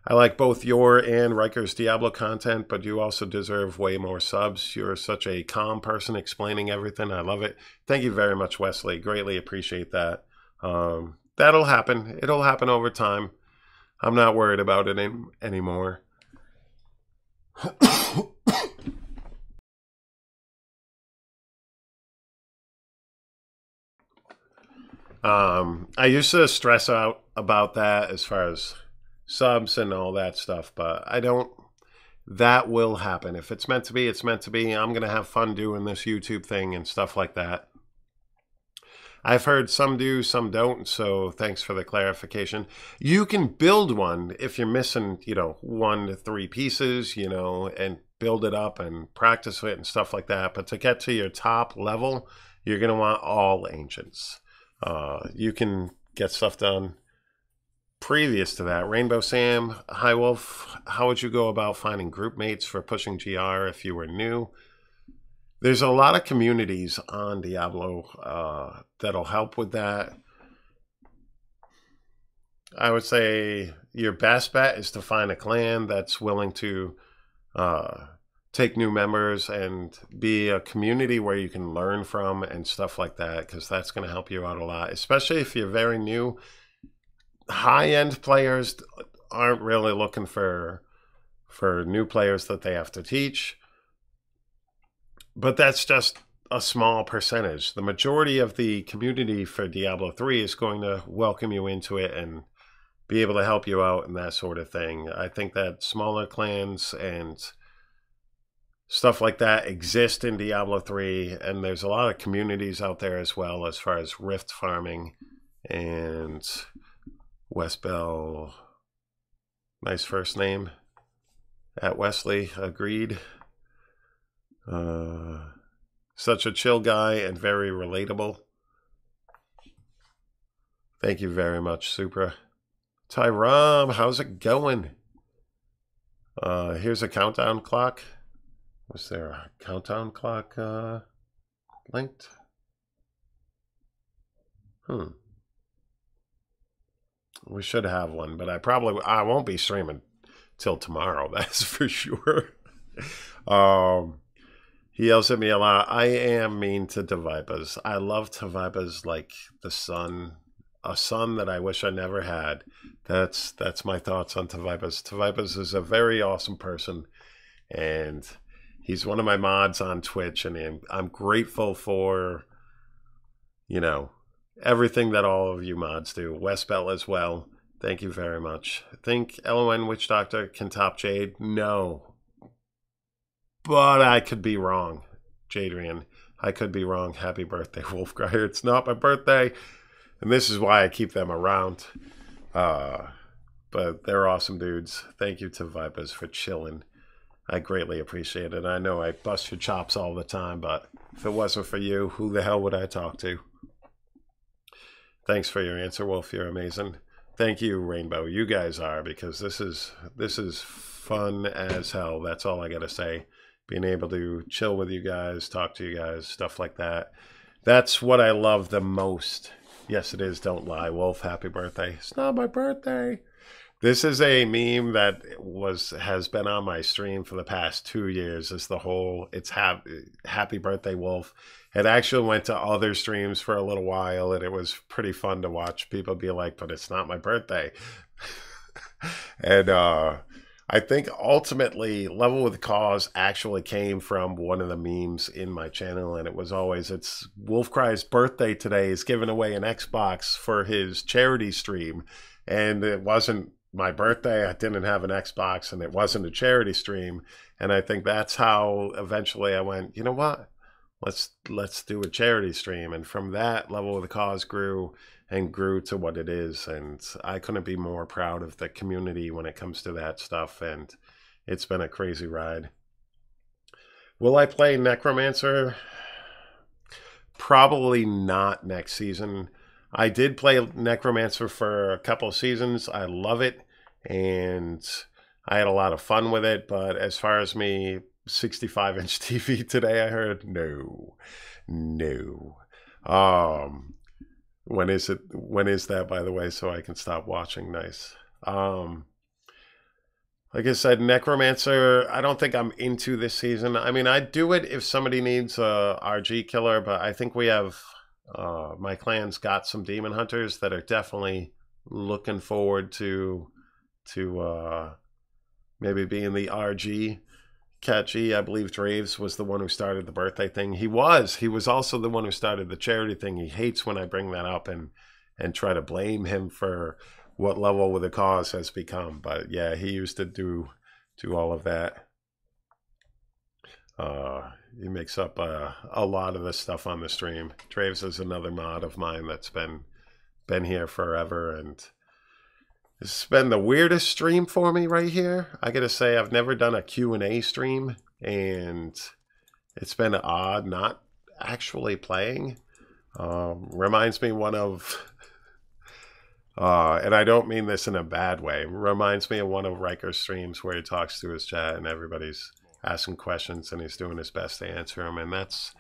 I like both your and Riker's Diablo content, but you also deserve way more subs. You're such a calm person explaining everything. I love it. Thank you very much, Wesley. Greatly appreciate that. That'll happen. It'll happen over time. I'm not worried about it anymore. I used to stress out about that as far as subs and all that stuff, but I don't. That will happen. If it's meant to be, it's meant to be. I'm going to have fun doing this YouTube thing and stuff like that. I've heard some do, some don't, so thanks for the clarification. You can build one if you're missing, 1 to 3 pieces, and build it up and practice it and stuff like that. But to get to your top level, you're going to want all ancients. You can get stuff done previous to that. Rainbow Sam, hi Wolf, how would you go about finding group mates for pushing GR if you were new? There's a lot of communities on Diablo that'll help with that. I would say your best bet is to find a clan that's willing to take new members and be a community where you can learn from and stuff like that, because that's going to help you out a lot, especially if you're very new. High-end players aren't really looking for new players that they have to teach. But that's just a small percentage. The majority of the community for Diablo 3 is going to welcome you into it and be able to help you out and that sort of thing. I think that smaller clans and stuff like that exist in Diablo 3, and there's a lot of communities out there as well as far as rift farming. And Westbell, nice first name. At Wesley, agreed. Such a chill guy and very relatable. Thank you very much, Supra. Tyram, how's it going? Here's a countdown clock. Was there a countdown clock linked? We should have one, but I won't be streaming till tomorrow, that's for sure. He yells at me a lot. I am mean to Tavibas. I love Tavibas like the sun. A son that I wish I never had. That's my thoughts on Tavibas. Tavibas is a very awesome person, and he's one of my mods on Twitch, and I'm grateful for, everything that all of you mods do. Westbell as well. Thank you very much. Think LON Witch Doctor can top Jade? No. But I could be wrong, Jadrian. I could be wrong. Happy birthday, WolfCryer. It's not my birthday. And this is why I keep them around. But they're awesome dudes. Thank you to Vipers for chilling. I greatly appreciate it. I know I bust your chops all the time, but if it wasn't for you, who the hell would I talk to? Thanks for your answer, Wolf. You're amazing. Thank you, Rainbow. You guys are, because this is fun as hell. That's all I gotta say. Being able to chill with you guys, talk to you guys, stuff like that. That's what I love the most. Yes, it is. Don't lie, Wolf. Happy birthday. It's not my birthday. This is a meme that has been on my stream for the past 2 years. It's the whole, it's happy birthday, Wolf. It actually went to other streams for a little while, and it was pretty fun to watch people be like, but it's not my birthday. And I think ultimately Level with Cause actually came from one of the memes in my channel, and it was always, it's WolfCryer's birthday today, is giving away an Xbox for his charity stream. And it wasn't my birthday, I didn't have an Xbox, and it wasn't a charity stream. And I think that's how eventually I went, you know what? Let's do a charity stream. And from that, Level with the Cause grew. and grew to what it is. And I couldn't be more proud of the community when it comes to that stuff. And it's been a crazy ride. Will I play Necromancer? Probably not next season. I did play Necromancer for a couple of seasons. I love it, and I had a lot of fun with it. But as far as me 65-inch TV today, I heard no. When is it? When is that, by the way, so I can stop watching? Nice. Like I said, Necromancer, I don't think I'm into this season. I mean, I'd do it if somebody needs a RG killer, but I think we have, my clan's got some Demon Hunters that are definitely looking forward to maybe being the RG. Catchy, I believe Draves was the one who started the birthday thing. He was also the one who started the charity thing. He hates when I bring that up and try to blame him for what level with the cause has become. But yeah, he used to do all of that. He makes up a lot of the stuff on the stream. Draves is another mod of mine that's been here forever, and it's been the weirdest stream for me right here. I gotta say, I've never done a Q&A stream, and it's been odd not actually playing. Reminds me one of... and I don't mean this in a bad way. It reminds me of one of Riker's streams where he talks to his chat and everybody's asking questions and he's doing his best to answer them. And that's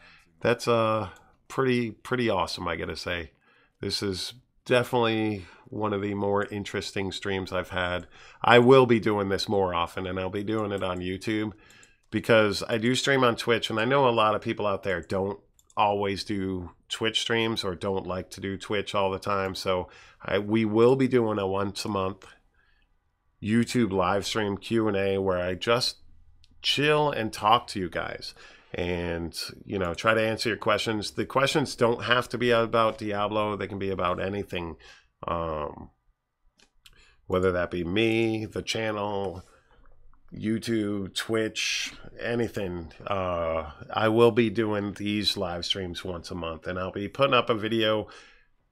pretty awesome, I gotta say. This is definitely one of the more interesting streams I've had. I will be doing this more often, and I'll be doing it on YouTube because I do stream on Twitch, and I know a lot of people out there don't always do Twitch streams or don't like to do Twitch all the time. So we will be doing a once a month YouTube live stream Q&A where I just chill and talk to you guys and, you know, try to answer your questions. The questions don't have to be about Diablo. They can be about anything, whether that be me, the channel, YouTube, Twitch, anything. I will be doing these live streams once a month, and I'll be putting up a video.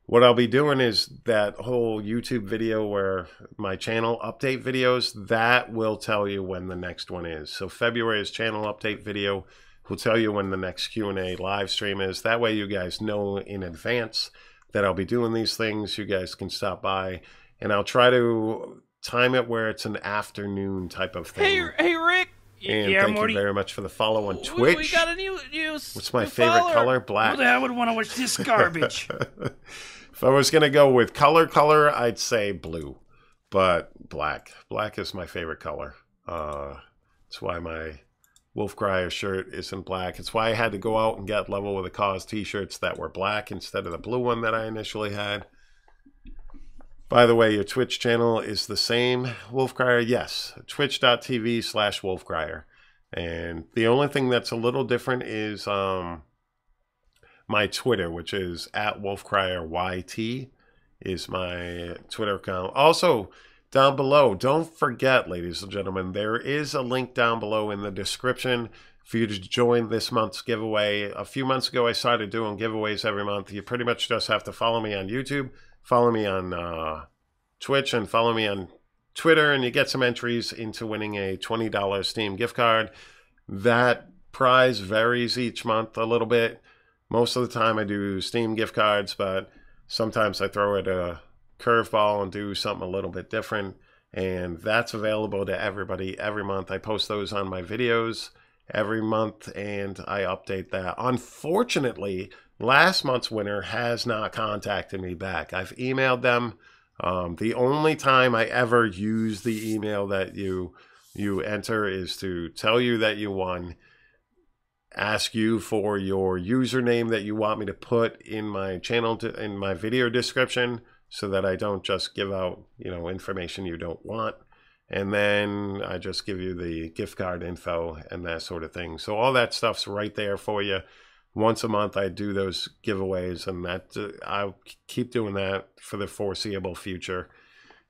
What I'll be doing is that whole YouTube video where my channel update videos, that will tell you when the next one is. So February's channel update video will tell you when the next Q&A live stream is. That way you guys know in advance that I'll be doing these things. You guys can stop by, and I'll try to time it where it's an afternoon type of thing. Hey, Rick. And yeah, thank Morty, you very much for the follow on Twitch. We got a new What's my favorite color? Black. Who the hell would want to watch this garbage? If I was going to go with color, I'd say blue. But black. Black is my favorite color. That's why my WolfCryer shirt isn't black. It's why I had to go out and get Level with a Cause t-shirts that were black instead of the blue one that I initially had. By the way, your Twitch channel is the same, WolfCryer? Yes, twitch.tv/WolfCryer. And the only thing that's a little different is my Twitter, which is @WolfCryerYT is my Twitter account. Also, down below, don't forget, ladies and gentlemen, there is a link down below in the description for you to join this month's giveaway. A few months ago, I started doing giveaways every month. You pretty much just have to follow me on YouTube, follow me on Twitch, and follow me on Twitter, and you get some entries into winning a $20 Steam gift card. That prize varies each month a little bit. Most of the time I do Steam gift cards, but sometimes I throw it a curveball and do something a little bit different, and that's available to everybody every month. I post those on my videos every month, and I update that. Unfortunately, last month's winner has not contacted me back. I've emailed them. The only time I ever use the email that you enter is to tell you that you won, ask you for your username that you want me to put in my channel, in my video description, so that I don't just give out, you know, information you don't want. And then I just give you the gift card info and that sort of thing. So all that stuff's right there for you. Once a month I do those giveaways, and that I'll keep doing that for the foreseeable future.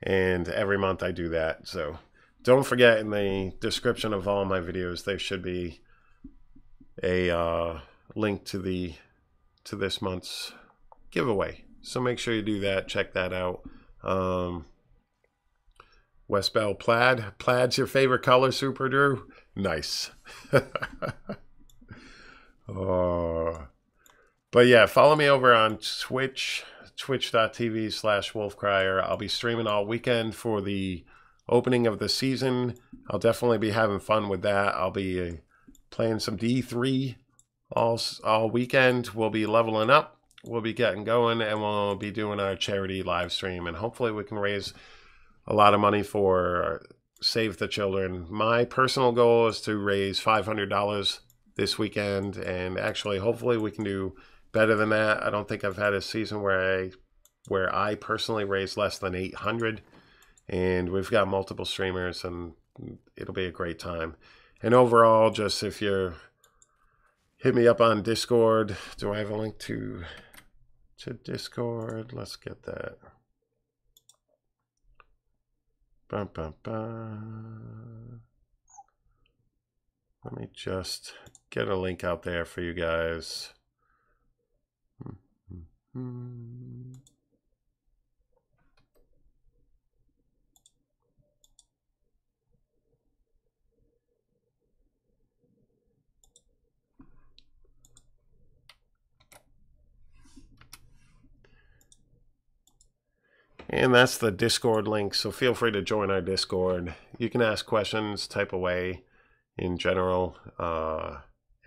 And every month I do that. So don't forget, in the description of all my videos there should be a link to this month's giveaway. So make sure you do that. Check that out. West Bell Plaid. Plaid's your favorite color, Super Drew? Nice. Oh. But yeah, follow me over on Twitch, twitch.tv/WolfCryer. I'll be streaming all weekend for the opening of the season. I'll definitely be having fun with that. I'll be playing some D3 all weekend. We'll be leveling up. We'll be getting going, and we'll be doing our charity live stream. And hopefully we can raise a lot of money for Save the Children. My personal goal is to raise $500 this weekend, and actually hopefully we can do better than that. I don't think I've had a season where I personally raised less than $800, and we've got multiple streamers, and it'll be a great time. And overall, just if you're hit me up on Discord. Do I have a link to Discord? Let's get that. Bum, bum, bum. Let me just get a link out there for you guys. And that's the Discord link, so feel free to join our Discord. You can ask questions, type away in general,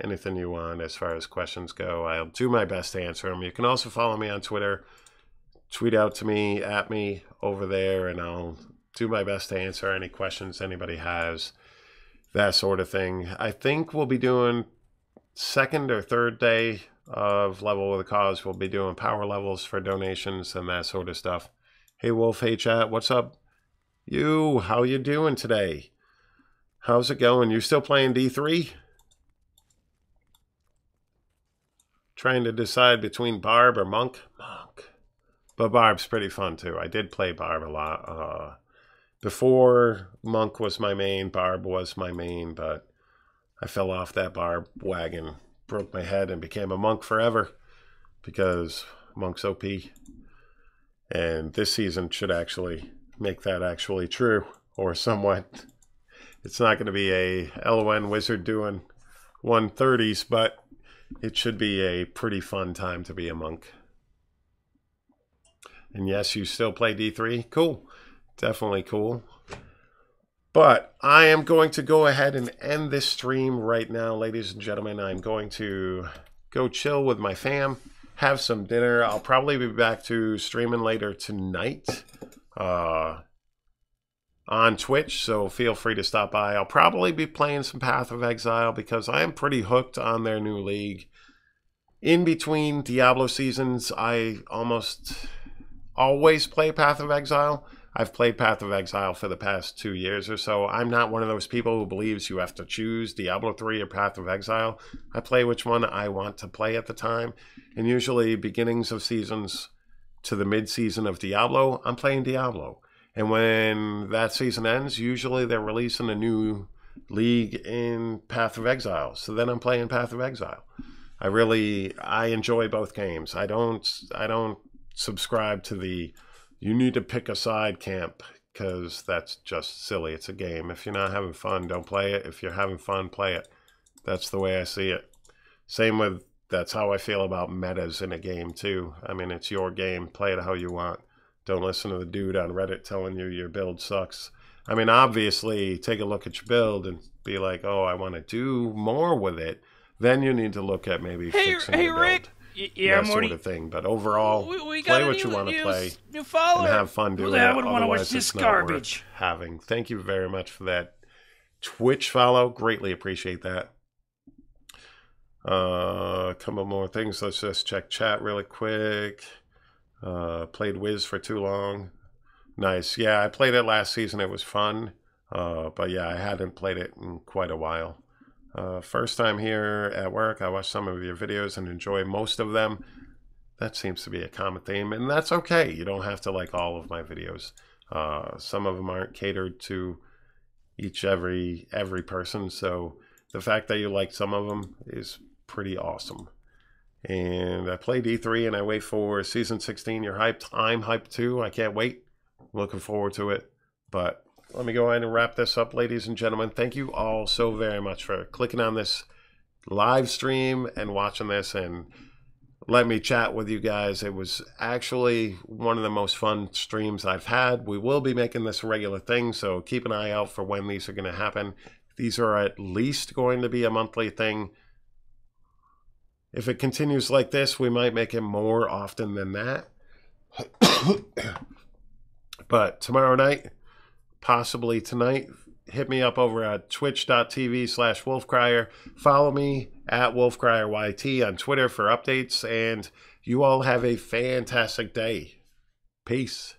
anything you want as far as questions go. I'll do my best to answer them. You can also follow me on Twitter. Tweet out to me, at me over there, and I'll do my best to answer any questions anybody has, that sort of thing. I think we'll be doing second or third day of Level with a Cause. We'll be doing power levels for donations and that sort of stuff. Hey Wolf, hey chat, what's up? How you doing today? How's it going? You still playing D3? Trying to decide between Barb or Monk? Monk. But Barb's pretty fun too. I did play Barb a lot. Before Monk was my main, Barb was my main, but I fell off that Barb wagon, broke my head, and became a Monk forever because Monk's OP. And this season should actually make that actually true, or somewhat. It's not going to be a LON wizard doing 130s, but it should be a pretty fun time to be a Monk. And yes, you still play D3? Cool. Definitely cool. But I am going to go ahead and end this stream right now, ladies and gentlemen. I'm going to go chill with my fam, have some dinner. I'll probably be back to streaming later tonight on Twitch, so feel free to stop by. I'll probably be playing some Path of Exile because I am pretty hooked on their new league. In between Diablo seasons, I almost always play Path of Exile. I've played Path of Exile for the past 2 years or so. I'm not one of those people who believes you have to choose Diablo 3 or Path of Exile. I play which one I want to play at the time. And usually beginnings of seasons to the mid-season of Diablo, I'm playing Diablo. And when that season ends, usually they're releasing a new league in Path of Exile. So then I'm playing Path of Exile. I enjoy both games. I don't subscribe to the you need to pick a side camp, because that's just silly. It's a game. If you're not having fun, don't play it. If you're having fun, play it. That's the way I see it. Same with, that's how I feel about metas in a game too. I mean, it's your game. Play it how you want. Don't listen to the dude on Reddit telling you your build sucks. I mean, obviously, take a look at your build and be like, oh, I want to do more with it. Then you need to look at maybe fixing the build. Rick. Yeah, that Morty. sort of thing. But overall, we play what you want to play and have fun doing it. I would want to watch Otherwise, this it's not garbage. worth having. Thank you very much for that Twitch follow. Greatly appreciate that. A couple more things. Let's just check chat really quick. Played Wiz for too long. Nice. Yeah, I played it last season. It was fun. But yeah, I hadn't played it in quite a while. First time here at work. I watched some of your videos and enjoy most of them. That seems to be a common theme, and that's okay. You don't have to like all of my videos. Some of them aren't catered to every person, so the fact that you like some of them is pretty awesome. And I played E3 and I wait for Season 16. You're hyped. I'm hyped too. I can't wait. Looking forward to it. But let me go ahead and wrap this up, ladies and gentlemen. Thank you all so very much for clicking on this live stream and watching this and let me chat with you guys. It was actually one of the most fun streams I've had. We will be making this a regular thing, so keep an eye out for when these are going to happen. These are at least going to be a monthly thing. If it continues like this, we might make it more often than that. But tomorrow night, possibly tonight, hit me up over at twitch.tv/WolfCryer. Follow me at WolfCryerYT on Twitter for updates. And you all have a fantastic day. Peace.